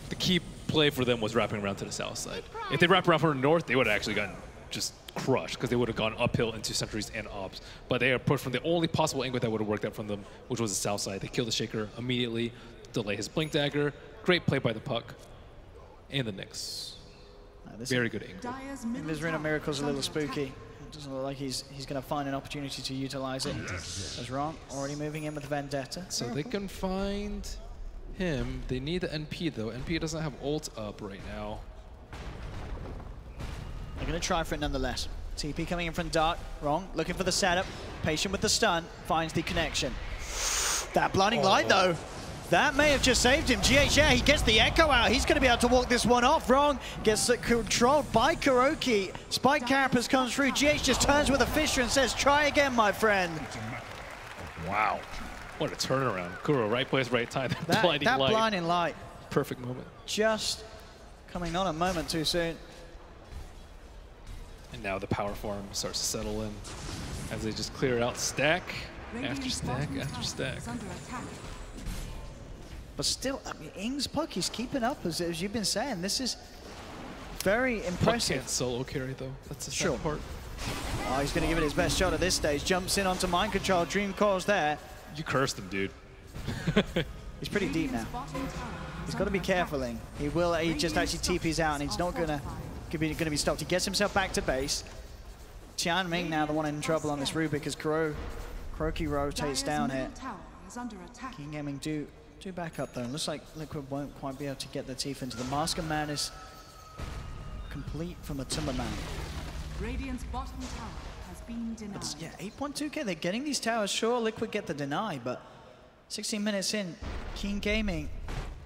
the key play for them was wrapping around to the south side. If they wrapped around from the north, they would have actually gotten just crushed because they would have gone uphill into sentries and ops. But they approached from the only possible angle that would have worked out from them, which was the south side. They killed the Shaker immediately, delay his Blink Dagger. Great play by the Puck and the Nyx. Very good angle. This Rune of Miracle's a little spooky. It doesn't look like he's going to find an opportunity to utilize it. As wrong, already moving in with the Vendetta. So they can find him. They need the NP though. NP doesn't have ult up right now. They're going to try for it nonetheless. TP coming in from Dark. Wrong. Looking for the setup. Patient with the stun. Finds the connection. That blinding light, though. That may have just saved him. GH, yeah, he gets the Echo out. He's going to be able to walk this one off. Wrong. Gets it controlled by Kuroki. Spike Carapace comes through. GH just turns with a Fisher and says, try again, my friend. Wow. What a turnaround. Kuro, right place, right time. That blinding light. Perfect moment. Just coming on a moment too soon. And now the power form starts to settle in as they just clear out stack after stack after stack. But still, I mean, Ing's Puck, he's keeping up, as you've been saying. This is very impressive. Puck can't solo carry, though. That's the sad part. Oh, he's going to give it his best shot at this stage. Jumps in onto Mind Control. Dream Calls there. You cursed him, dude. He's pretty deep now. He's got to be careful, Ing. He just actually TPs out, and he's not going to be stopped. He gets himself back to base. Tianming now the one in trouble on this Rubik because Kuroki rotates down here. King Gaming do back up though. Looks like Liquid won't quite be able to get their teeth into the Mask of Madness complete from a Timberman. Radiant's bottom tower has been denied. Yeah, 8.2k. They're getting these towers. Sure, Liquid get the deny, but 16 minutes in, King Gaming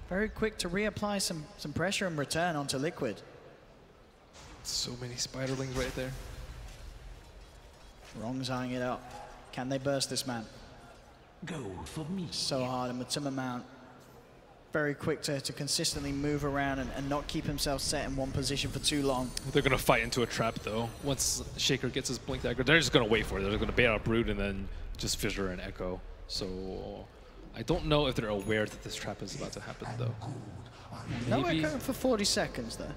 very quick to reapply some pressure and return onto Liquid. So many spiderlings right there. Wrong's eyeing it up. Can they burst this man? Go for me. So hard, and Matuma very quick to consistently move around and not keep himself set in one position for too long. They're going to fight into a trap, though. Once Shaker gets his Blink Dagger, they're just going to wait for it. They're going to bait out Brood and then just Fissure and Echo. So I don't know if they're aware that this trap is about to happen, though. No Echo for 40 seconds, though.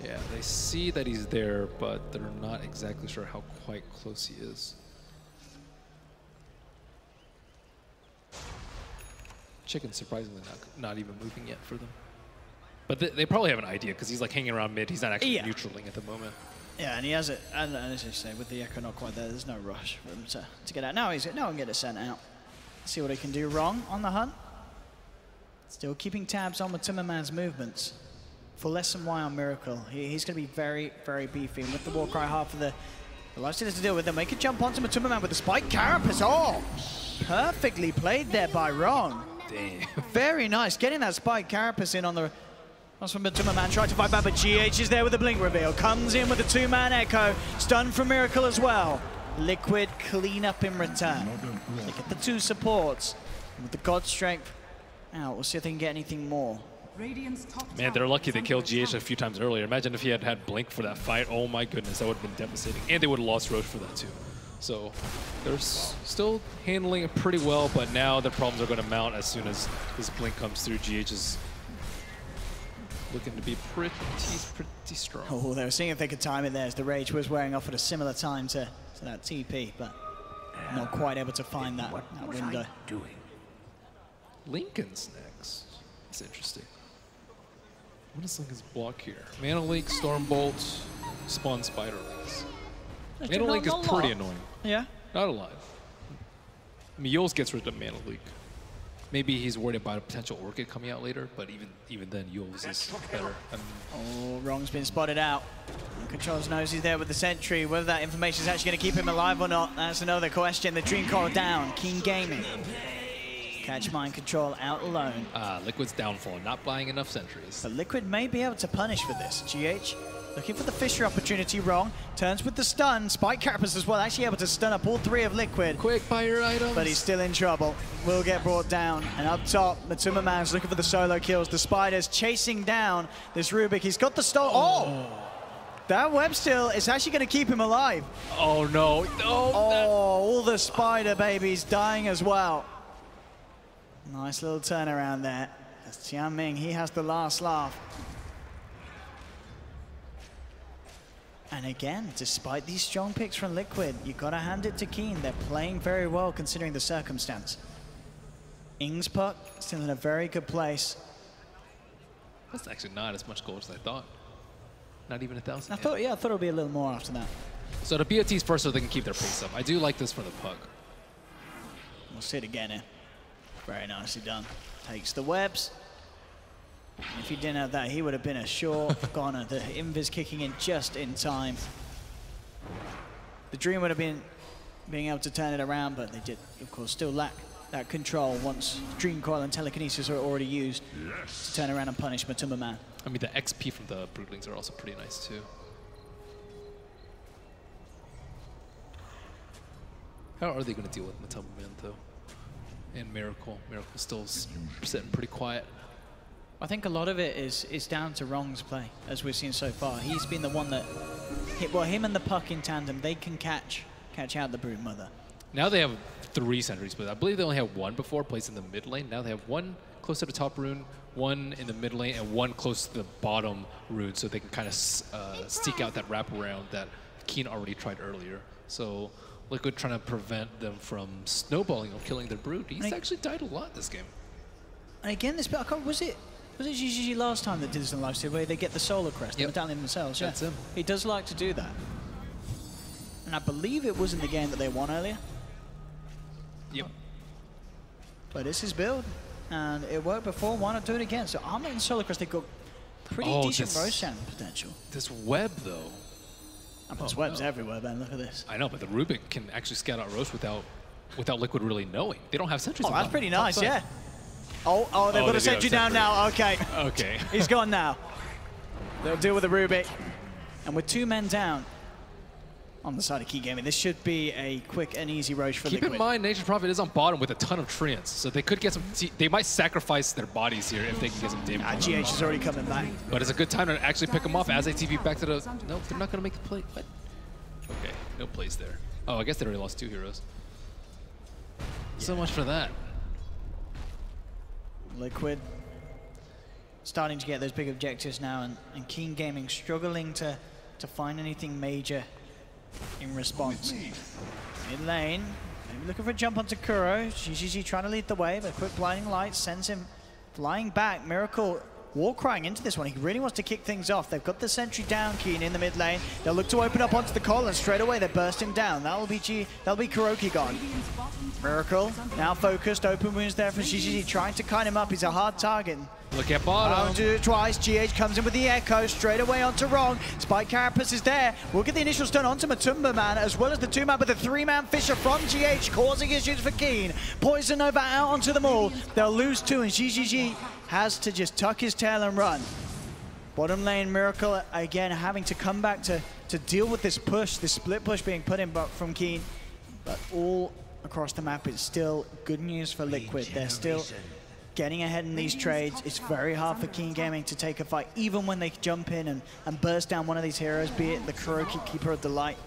Yeah, they see that he's there, but they're not exactly sure how quite close he is. Chicken's surprisingly not even moving yet for them. But they probably have an idea because he's like hanging around mid. He's not actually neutraling at the moment. Yeah, and he has it. And as you say, with the Echo not quite there, there's no rush for him to get out. Now he can get it sent out. See what he can do. Wrong on the hunt. Still keeping tabs on Matuma movements. For less than Y on Miracle, he's going to be very, very beefy. And with the Warcry half of the lifestealers to deal with them, they can jump onto Matuma with the Spike Carapace. Oh, perfectly played there by Wrong. Damn. Very nice. Getting that Spike Carapace in on the... That's from Matuma. Tried to fight back, but GH is there with the Blink reveal. Comes in with the two-man Echo. Stun from Miracle as well. Liquid clean up in return. They get the two supports. And with the God Strength out, we'll see if they can get anything more. Man, they're lucky they killed GH a few times earlier. Imagine if he had had Blink for that fight. Oh my goodness, that would have been devastating. And they would have lost Roche for that too. So they're still handling it pretty well, but now the problems are going to mount as soon as this Blink comes through. GH is looking to be pretty strong. Oh, they were seeing if they could time it there, as the Rage was wearing off at a similar time to that TP, but not quite able to find that window. Lincoln's next. That's interesting. What is Lincoln's block here? Mana Leak, Stormbolt, Spawn Spider Leaks. Mana Leak is pretty annoying. Yeah. Not a lot. Miols gets rid of Mana Leak. Maybe he's worried about a potential Orchid coming out later, but even then, Yules is better. Oh, Wrong's been spotted out. Controls knows he's there with the sentry. Whether that information is actually going to keep him alive or not, that's another question. The Dream Coil down. Keen Gaming. Catch Mind Control out alone. Liquid's downfall, not buying enough sentries. But Liquid may be able to punish for this. GH looking for the Fisher opportunity. Wrong. Turns with the stun. Spike Carapace as well, actually able to stun up all three of Liquid. Quick, buy your items. But he's still in trouble. Will get brought down. And up top, Matuma Man's looking for the solo kills. The Spiders chasing down this Rubik. He's got the stun. Oh! That web still is actually going to keep him alive. Oh, no. No. Oh, all the Spider babies dying as well. Nice little turnaround there. As Tianming, he has the last laugh. And again, despite these strong picks from Liquid, you've got to hand it to Keen. They're playing very well considering the circumstance. Ing's puck still in a very good place. That's actually not as much gold as I thought. Not even 1,000. I thought it would be a little more after that. So the BOT's first so they can keep their pace up. I do like this for the puck. We'll see it again here. Very nicely done. Takes the webs. If he didn't have that, he would have been a sure goner. The invis kicking in just in time. The dream would have been being able to turn it around, but they did, of course, still lack that control once Dream Coil and Telekinesis are already used to turn around and punish Matuma Man. I mean, the XP from the Broodlings are also pretty nice, too. How are they going to deal with Matuma Man, though? And Miracle. Miracle's still sitting pretty quiet. I think a lot of it is down to Wrong's play, as we've seen so far. He's been the one that, him and the puck in tandem, they can catch out the Broodmother. Now they have 3 sentries, but I believe they only had 1 before, placed in the mid lane. Now they have 1 close to the top rune, 1 in the mid lane, and 1 close to the bottom rune, so they can kind of seek out that wraparound that Keen already tried earlier. So Liquid trying to prevent them from snowballing or killing their Brood. He's actually died a lot this game. And again, this was it GGG last time that did this in live stream, where they get the Solar Crest, the medallion themselves? That's him. He does like to do that. And I believe it was in the game that they won earlier. Yep. But it's his build, and it worked before. Why not do it again? So Armlet and Solar Crest, they've got pretty decent Roshan potential. This web, though. There's webs everywhere, man. Look at this. I know, but the Rubik can actually scout out Roche without Liquid really knowing. They don't have sentries. Oh, that's pretty nice, yeah. Oh, they've got a sentry down now. Okay. Okay. He's gone now. They'll deal with the Rubik. And with 2 men down on the side of Key Gaming, this should be a quick and easy Roche for Liquid. Keep in mind, Nature's Prophet is on bottom with a ton of treants, so they could get some. They might sacrifice their bodies here if they can get some damage. GH is already coming back. But it's a good time to actually pick them off as they TV back to the. Nope, they're not going to make the play. What? Okay, no plays there. Oh, I guess they already lost 2 heroes. Yeah. So much for that. Liquid starting to get those big objectives now, and Keen Gaming struggling to find anything major in response. Mid lane, maybe looking for a jump onto Kuro. GGG trying to lead the way, but quick blinding light sends him flying back. Miracle war crying into this one. He really wants to kick things off. They've got the sentry down, Keen in the mid lane. They'll look to open up onto the column. Straight away they burst him down. That'll be Kuroki gone. Miracle now focused. Open wounds there for GGG, trying to kite him up. He's a hard target. Look at bottom. Do it twice. GH comes in with the echo straight away onto Wrong. Spike Carapace is there. We'll get the initial stun onto Matuma Man, as well as the 2-man, but the 3-man Fisher from GH causing issues for Keen. Poison Nova out onto them all. They'll lose 2, and GGG has to just tuck his tail and run. Bottom lane, Miracle again having to come back to deal with this push, this split push being put in from Keen. But all across the map, it's still good news for Liquid. They're still getting ahead in these trades. It's very hard for Keen Gaming to take a fight, even when they jump in and burst down one of these heroes, be it the Kuroki Keeper of the Light.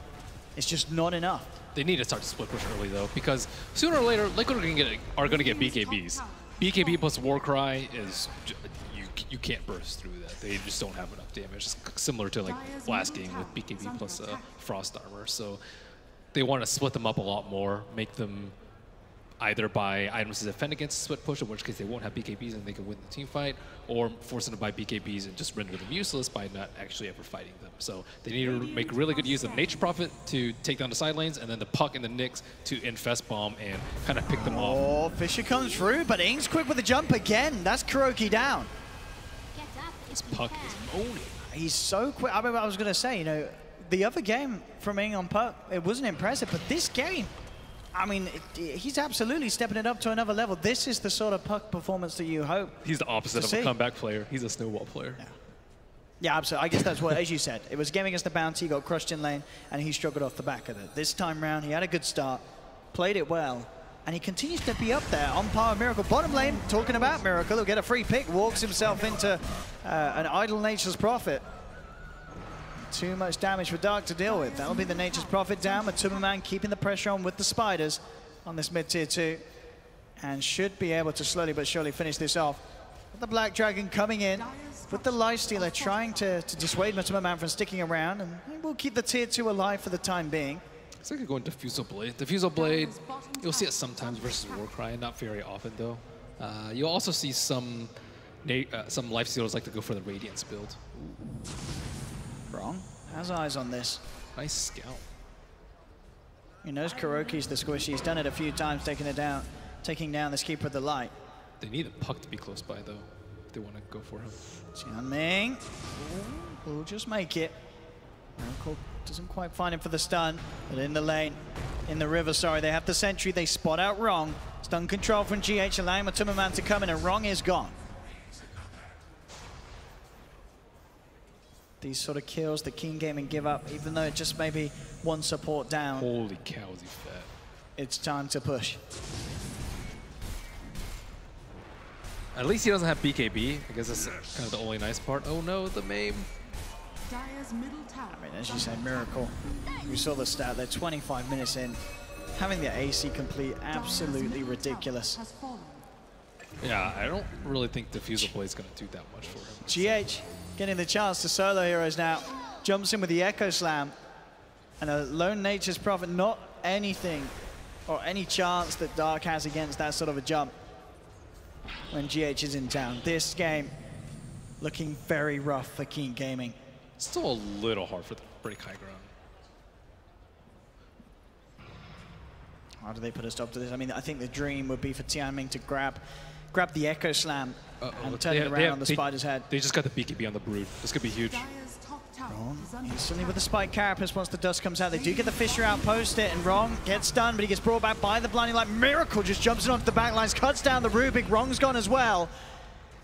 It's just not enough. They need to start to split push early, though, because sooner or later, Liquid are going to get BKBs. BKB plus Warcry is you can't burst through that. They just don't have enough damage. It's similar to like last game with BKB plus Frost Armor. So they want to split them up a lot more, make them either buy items to defend against a split push, in which case they won't have BKBs and they can win the team fight, or force them to buy BKBs and just render them useless by not actually ever fighting them. So they need to make really good use of Nature Prophet to take down the side lanes, and then the Puck and the Nyx to infest bomb and kind of pick them off. Oh, Fisher comes through, but Ing's quick with the jump again. That's Kuroki down. This Puck is owning. He's so quick. I remember I was going to say, you know, the other game from Ing on Puck, it wasn't impressive, but this game, I mean, he's absolutely stepping it up to another level. This is the sort of Puck performance that you hope. He's the opposite of a comeback player. He's a snowball player. Yeah, absolutely. I guess that's what, as you said, it was game against the bounty, got crushed in lane, and he struggled off the back of it. This time round, he had a good start, played it well, and he continues to be up there on par with Miracle. Bottom lane, talking about Miracle, he'll get a free pick, walks himself into an idle Nature's Prophet. Too much damage for Dark to deal with. That'll be the Nature's Prophet down. Matuma keeping the pressure on with the spiders on this mid-tier 2. And should be able to slowly but surely finish this off. The Black Dragon coming in with the Lifestealer, trying to dissuade Matuma from sticking around. And we'll keep the tier 2 alive for the time being. It's like going Diffusal Blade. Diffusal Blade, you'll see it sometimes versus Warcry, not very often though. You'll also see some Lifestealers like to go for the Radiance build. Ooh. Wrong. Has eyes on this. Nice scout. He knows Kuroki's the squishy. He's done it a few times, taking down this Keeper of the Light. They need a Puck to be close by, though, if they want to go for him. Jianming will just make it. Miracle doesn't quite find him for the stun, but in the lane, in the river, sorry, they have the sentry. They spot out Wrong. Stun control from GH, allowing Matuma to come in, and Wrong is gone. These sort of kills that Keen Gaming give up, even though it just may be one support down. Holy cow, is he fat. It's time to push. At least he doesn't have BKB. I guess that's kind of the only nice part. Oh no, the MAME. Dire's middle tower. I mean, as you said, Miracle. We saw the stat there, 25 minutes in. Having the AC complete, absolutely ridiculous. Yeah, I don't really think Diffusal Blade's going to do that much for him. GH getting the chance to solo heroes now. Jumps in with the Echo Slam. And a lone Nature's Prophet, not anything or any chance that Dark has against that sort of a jump when GH is in town. This game looking very rough for Keen Gaming. Still a little hard for them to break high ground. How do they put a stop to this? I mean, I think the dream would be for Tianming to grab the Echo Slam and turn it around on the Spider's head. They just got the BKB on the Brood. This could be huge. Wrong. Instantly with the Spike Carapace once the dust comes out. They do get the Fissure out, post it, and Wrong gets stunned, but he gets brought back by the Blinding Light. Miracle just jumps in onto the back lines, cuts down the Rubik. Wrong's gone as well.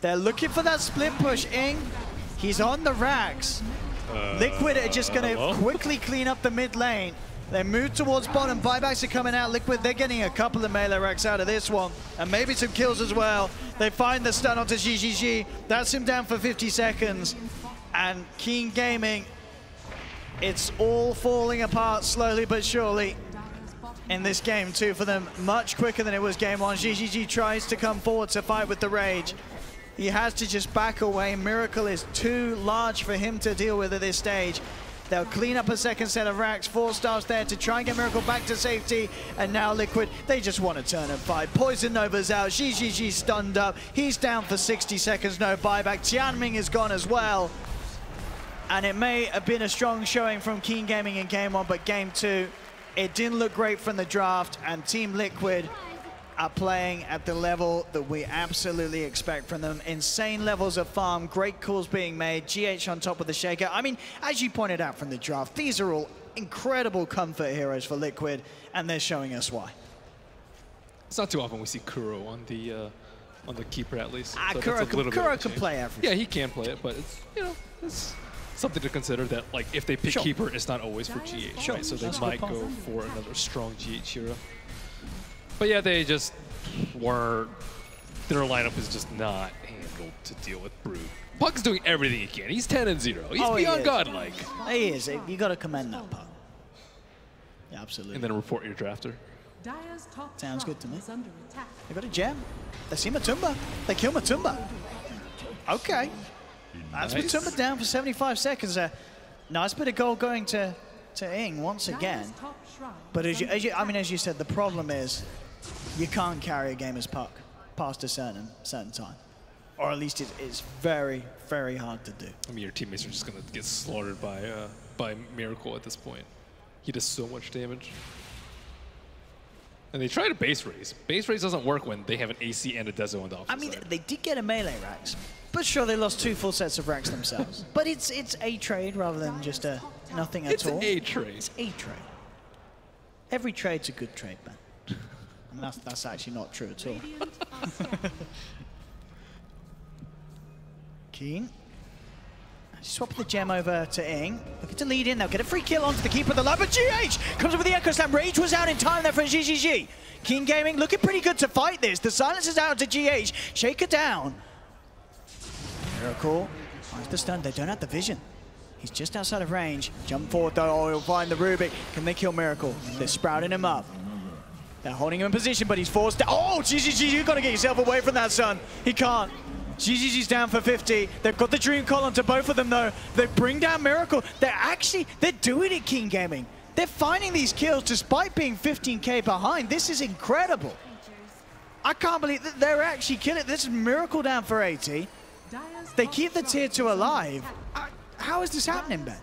They're looking for that split push. Ing, he's on the racks. Liquid are just going to quickly clean up the mid lane. They move towards bottom. Buybacks are coming out. Liquid, they're getting a couple of melee racks out of this one. And maybe some kills as well. They find the stun onto GGG. That's him down for 50 seconds. And Keen Gaming, it's all falling apart slowly but surely in this game too for them. Much quicker than it was game one. GGG tries to come forward to fight with the Rage. He has to just back away. Miracle is too large for him to deal with at this stage. They'll clean up a second set of racks. 4 stars there to try and get Miracle back to safety. And now Liquid, they just want to turn and fight. Poison Nova's out. GGG stunned up. He's down for 60 seconds. No buyback. Tianming is gone as well. And it may have been a strong showing from Keen Gaming in game one, but game two, it didn't look great from the draft. And Team Liquid are playing at the level that we absolutely expect from them. Insane levels of farm, great calls being made, GH on top of the Shaker. I mean, as you pointed out from the draft, these are all incredible comfort heroes for Liquid, and they're showing us why. It's not too often we see Kuro on the keeper at least. So Kuro can play everything. Yeah, he can play it, but it's, you know, it's something to consider that, like, if they pick keeper, it's not always for GH, right? So they might go for another strong GH hero. But yeah, they just weren't, their lineup is just not handled to deal with Brood. Puck's doing everything he can. He's 10-0. He's beyond godlike. He is. You got to commend that Puck. Yeah, absolutely. And then report your drafter. Dire's top Sounds good to me. is under attack. They got a gem. They see Matumba. They kill Matumba. Okay. That's Matumba down for 75 seconds. Nice bit of gold going to Ing once again. But as you said, the problem is you can't carry a game as Puck past a certain time. Or at least it's very, very hard to do. I mean, your teammates are just going to get slaughtered by Miracle at this point. He does so much damage. And they try to base raise. Base raise doesn't work when they have an AC and a Dezo on the offensive side. They did get a melee racks, but sure, they lost 2 full sets of racks themselves. But it's a trade rather than just a nothing at all. It's a trade. It's a trade. Every trade's a good trade, man. And that's actually not true at all. Keen. Swap the gem over to Ing. Looking to lead in. They'll get a free kill onto the keeper of the lab. But GH comes up with the Echo Slam. Rage was out in time there for GGG. Keen Gaming looking pretty good to fight this. The silence is out to GH. Shaker down. Miracle finds the stun. They don't have the vision. He's just outside of range. Jump forward though. Oh, he'll find the Rubik. Can they kill Miracle? They're sprouting him up. They're holding him in position, but he's forced down. Oh, GGG, you've got to get yourself away from that, son. He can't. GGG's down for 50. They've got the Dream Column to both of them, though. They bring down Miracle. They're doing it, King Gaming. They're finding these kills despite being 15k behind. This is incredible. I can't believe that they're actually killing it. This is Miracle down for 80. They keep the tier 2 alive. How is this happening, Ben?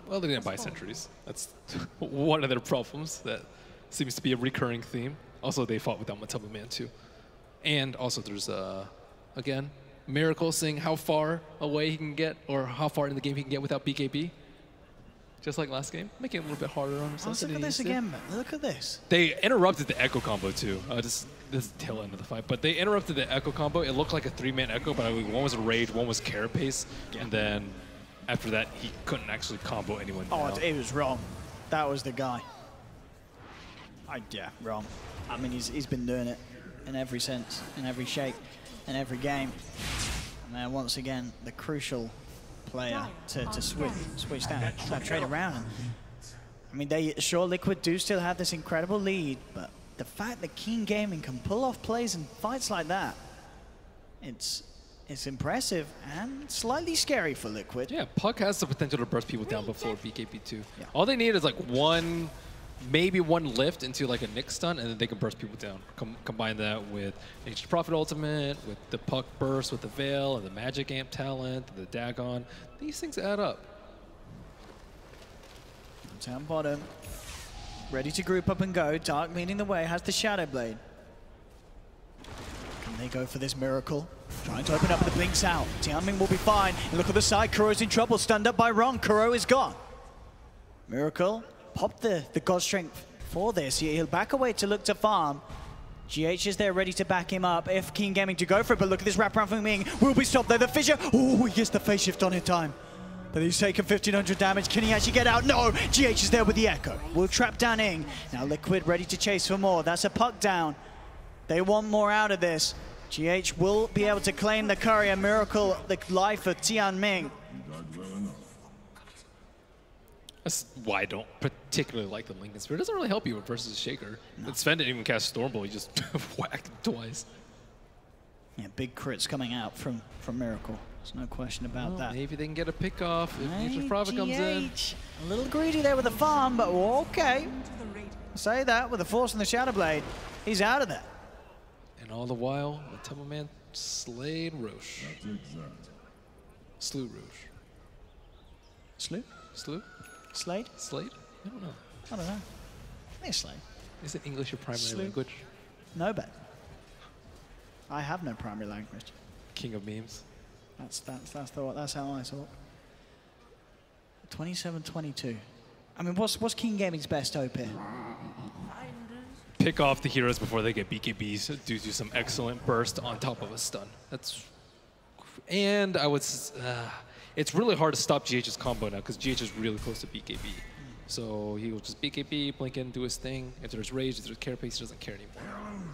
Well, they didn't buy sentries. That's one of their problems. That seems to be a recurring theme. Also, they fought without Matumba Man, too. And also, there's again, Miracle seeing how far away he can get, or how far in the game he can get without BKB. Just like last game, making it a little bit harder on himself. Look at this again, man. Look at this. They interrupted the Echo combo too. This tail end of the fight, but they interrupted the Echo combo. It looked like a 3-man Echo, but one was a Rage, one was Carapace, and then after that, he couldn't actually combo anyone down. Oh, it was wrong. That was the guy. Yeah, wrong. I mean, he's been doing it in every sense, in every shape. In every game. And then once again, the crucial player to switch that trade around. I mean, Liquid do still have this incredible lead, but the fact that Keen Gaming can pull off plays and fights like that, it's impressive and slightly scary for Liquid. Yeah, Puck has the potential to burst people down before BKB2. Yeah. All they need is like maybe one lift into like a Nick stun, and then they can burst people down. Combine that with Nature's Prophet ultimate, with the Puck burst, with the Veil, and the Magic Amp talent, the Dagon. These things add up. Down bottom, ready to group up and go. Dark leading the way, has the Shadow Blade. Can they go for this Miracle? Trying to open up the blinks out. Tianming will be fine. And look at the side, Kuro's in trouble, stunned up by Ron. Kuro is gone. Miracle popped the God Strength for this. He'll back away to look to farm. GH is there ready to back him up if Keen Gaming to go for it, but look at this wraparound from Ming. Will be stopped there. The fissure. Oh, he gets the phase shift on in time. But he's taken 1,500 damage. Can he actually get out? No! GH is there with the Echo. Will trap down Ing. Now Liquid ready to chase for more. That's a Puck down. They want more out of this. GH will be able to claim the Courier. Miracle, the life of Tianming. That's why I don't particularly like the Lincoln Sphere. It doesn't really help you versus Shaker. No. Sven didn't even cast Stormbolt, he just whacked him twice. Yeah, big crits coming out from Miracle. There's no question about that. Maybe they can get a pick off if Nature's Prophet comes in. A little greedy there with the farm, but okay. Say that with the Force and the Shadow Blade. He's out of there. And all the while, the Temple Man slayed Roche. Slew Roche. Slew? Slew? Slade? Slade? I don't know. I don't know. I think it's Slade. Is it English your primary language? No, bet. I have no primary language. King of memes. That's how I talk. 27-22. I mean, what's King Gaming's best OP here? Pick off the heroes before they get BKBs due to some excellent burst on top of a stun. And I would. It's really hard to stop GH's combo now because GH is really close to BKB. So he will just BKB, blink in, do his thing. If there's rage, if there's carapace, he doesn't care anymore.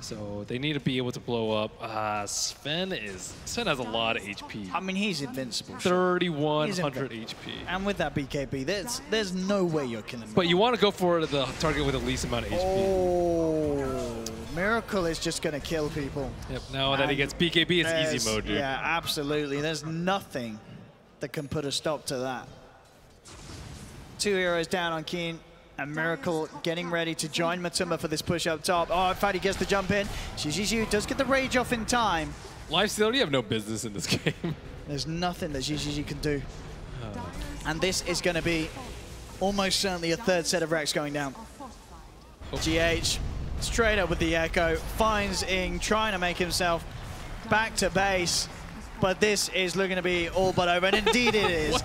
So they need to be able to blow up. Sven has a lot of HP. I mean, he's invincible. 3,100 HP. And with that BKB, there's no way you're killing him. But you want to go for the target with the least amount of HP. Oh, Miracle is just going to kill people. Yep, now that he gets BKB, it's easy mode, dude. Yeah, absolutely. There's nothing that can put a stop to that. 2 heroes down on Keen, and Miracle getting ready to join Matuma for this push up top. Oh, in fact, he gets the jump in. Zhizhizhu does get the rage off in time. Lifesteal, you have no business in this game. There's nothing that Zhizhizhu can do. And this is going to be almost certainly a third set of Rex going down. GH straight up with the Echo, finds Ing, trying to make himself back to base. But this is looking to be all but over, and indeed it is.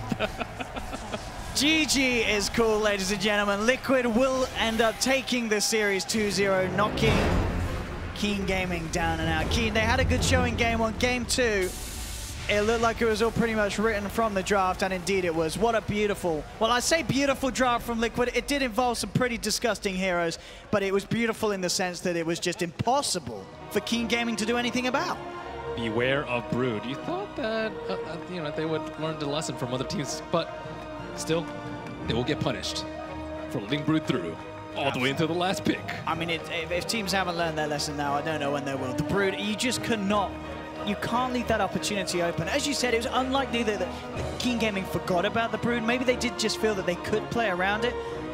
GG is cool, ladies and gentlemen. Liquid will end up taking the series 2-0, knocking Keen Gaming down and out. Keen, they had a good showing game 1. Game 2, it looked like it was all pretty much written from the draft, and indeed it was. What a beautiful, well, I say beautiful draft from Liquid. It did involve some pretty disgusting heroes, but it was beautiful in the sense that it was just impossible for Keen Gaming to do anything about. Beware of Brood. You thought that they would learn the lesson from other teams, but still, they will get punished for letting Brood through all the way into the last pick. I mean, if teams haven't learned their lesson now, I don't know when they will. The Brood, you just cannot, you can't leave that opportunity open. As you said, it was unlikely that Keen Gaming forgot about the Brood. Maybe they did just feel that they could play around it.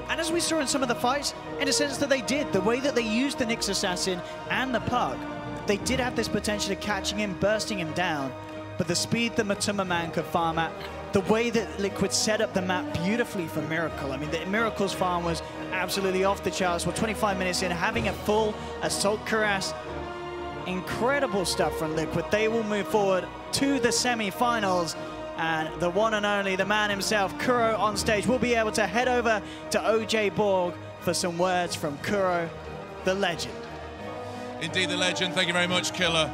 And as we saw in some of the fights, in a sense that they did, the way that they used the Nyx Assassin and the Puck, they did have this potential of catching him, bursting him down. But the speed that Matuma Man could farm at, the way that Liquid set up the map beautifully for Miracle. I mean, the Miracle's farm was absolutely off the charts. We're 25 minutes in, having a full Assault Cuirass. Incredible stuff from Liquid. They will move forward to the semi-finals. And the one and only, the man himself, Kuro, on stage, will be able to head over to OJ Borg for some words from Kuro, the legend. Indeed, the legend. Thank you very much, Killer.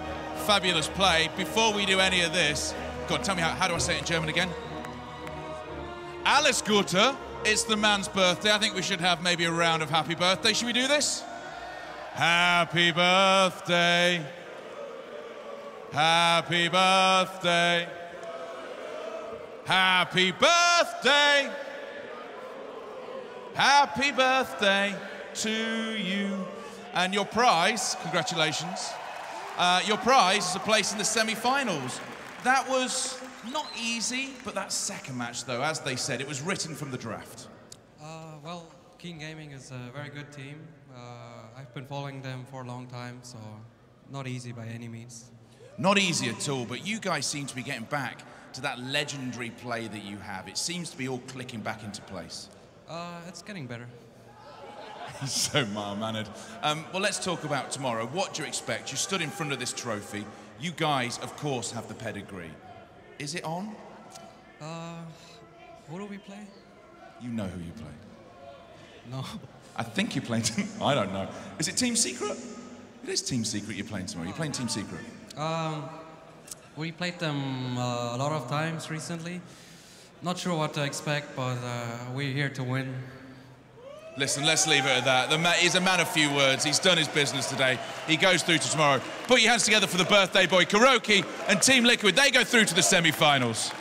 Fabulous play. Before we do any of this, go on, tell me how do I say it in German again? Alles Gute. It's the man's birthday. I think we should have maybe a round of happy birthday. Should we do this? Happy birthday. Happy birthday. Happy birthday. Happy birthday to you. And your prize, congratulations. Your prize is a place in the semi-finals. That was not easy, but that second match, though, as they said, it was written from the draft. Well, Keen Gaming is a very good team. I've been following them for a long time, so not easy by any means. Not easy at all, but you guys seem to be getting back to that legendary play that you have. It seems to be all clicking back into place. It's getting better. He's so mild-mannered. Well, let's talk about tomorrow. What do you expect? You stood in front of this trophy. You guys, of course, have the pedigree. Is it on? Who do we play? You know who you play. No. I think you're playing... I don't know. Is it Team Secret? It is Team Secret you're playing tomorrow. You're playing Team Secret. We played them a lot of times recently. Not sure what to expect, but we're here to win. Listen, let's leave it at that. He's a man of few words. He's done his business today. He goes through to tomorrow. Put your hands together for the birthday boy, Kuroki and Team Liquid. They go through to the semi-finals.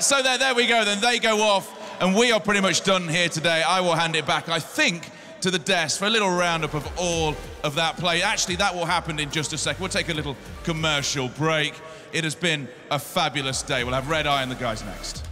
So there we go then. They go off, and we are pretty much done here today. I will hand it back, I think, to the desk for a little roundup of all of that play. Actually, that will happen in just a second. We'll take a little commercial break. It has been a fabulous day. We'll have Red Eye and the guys next.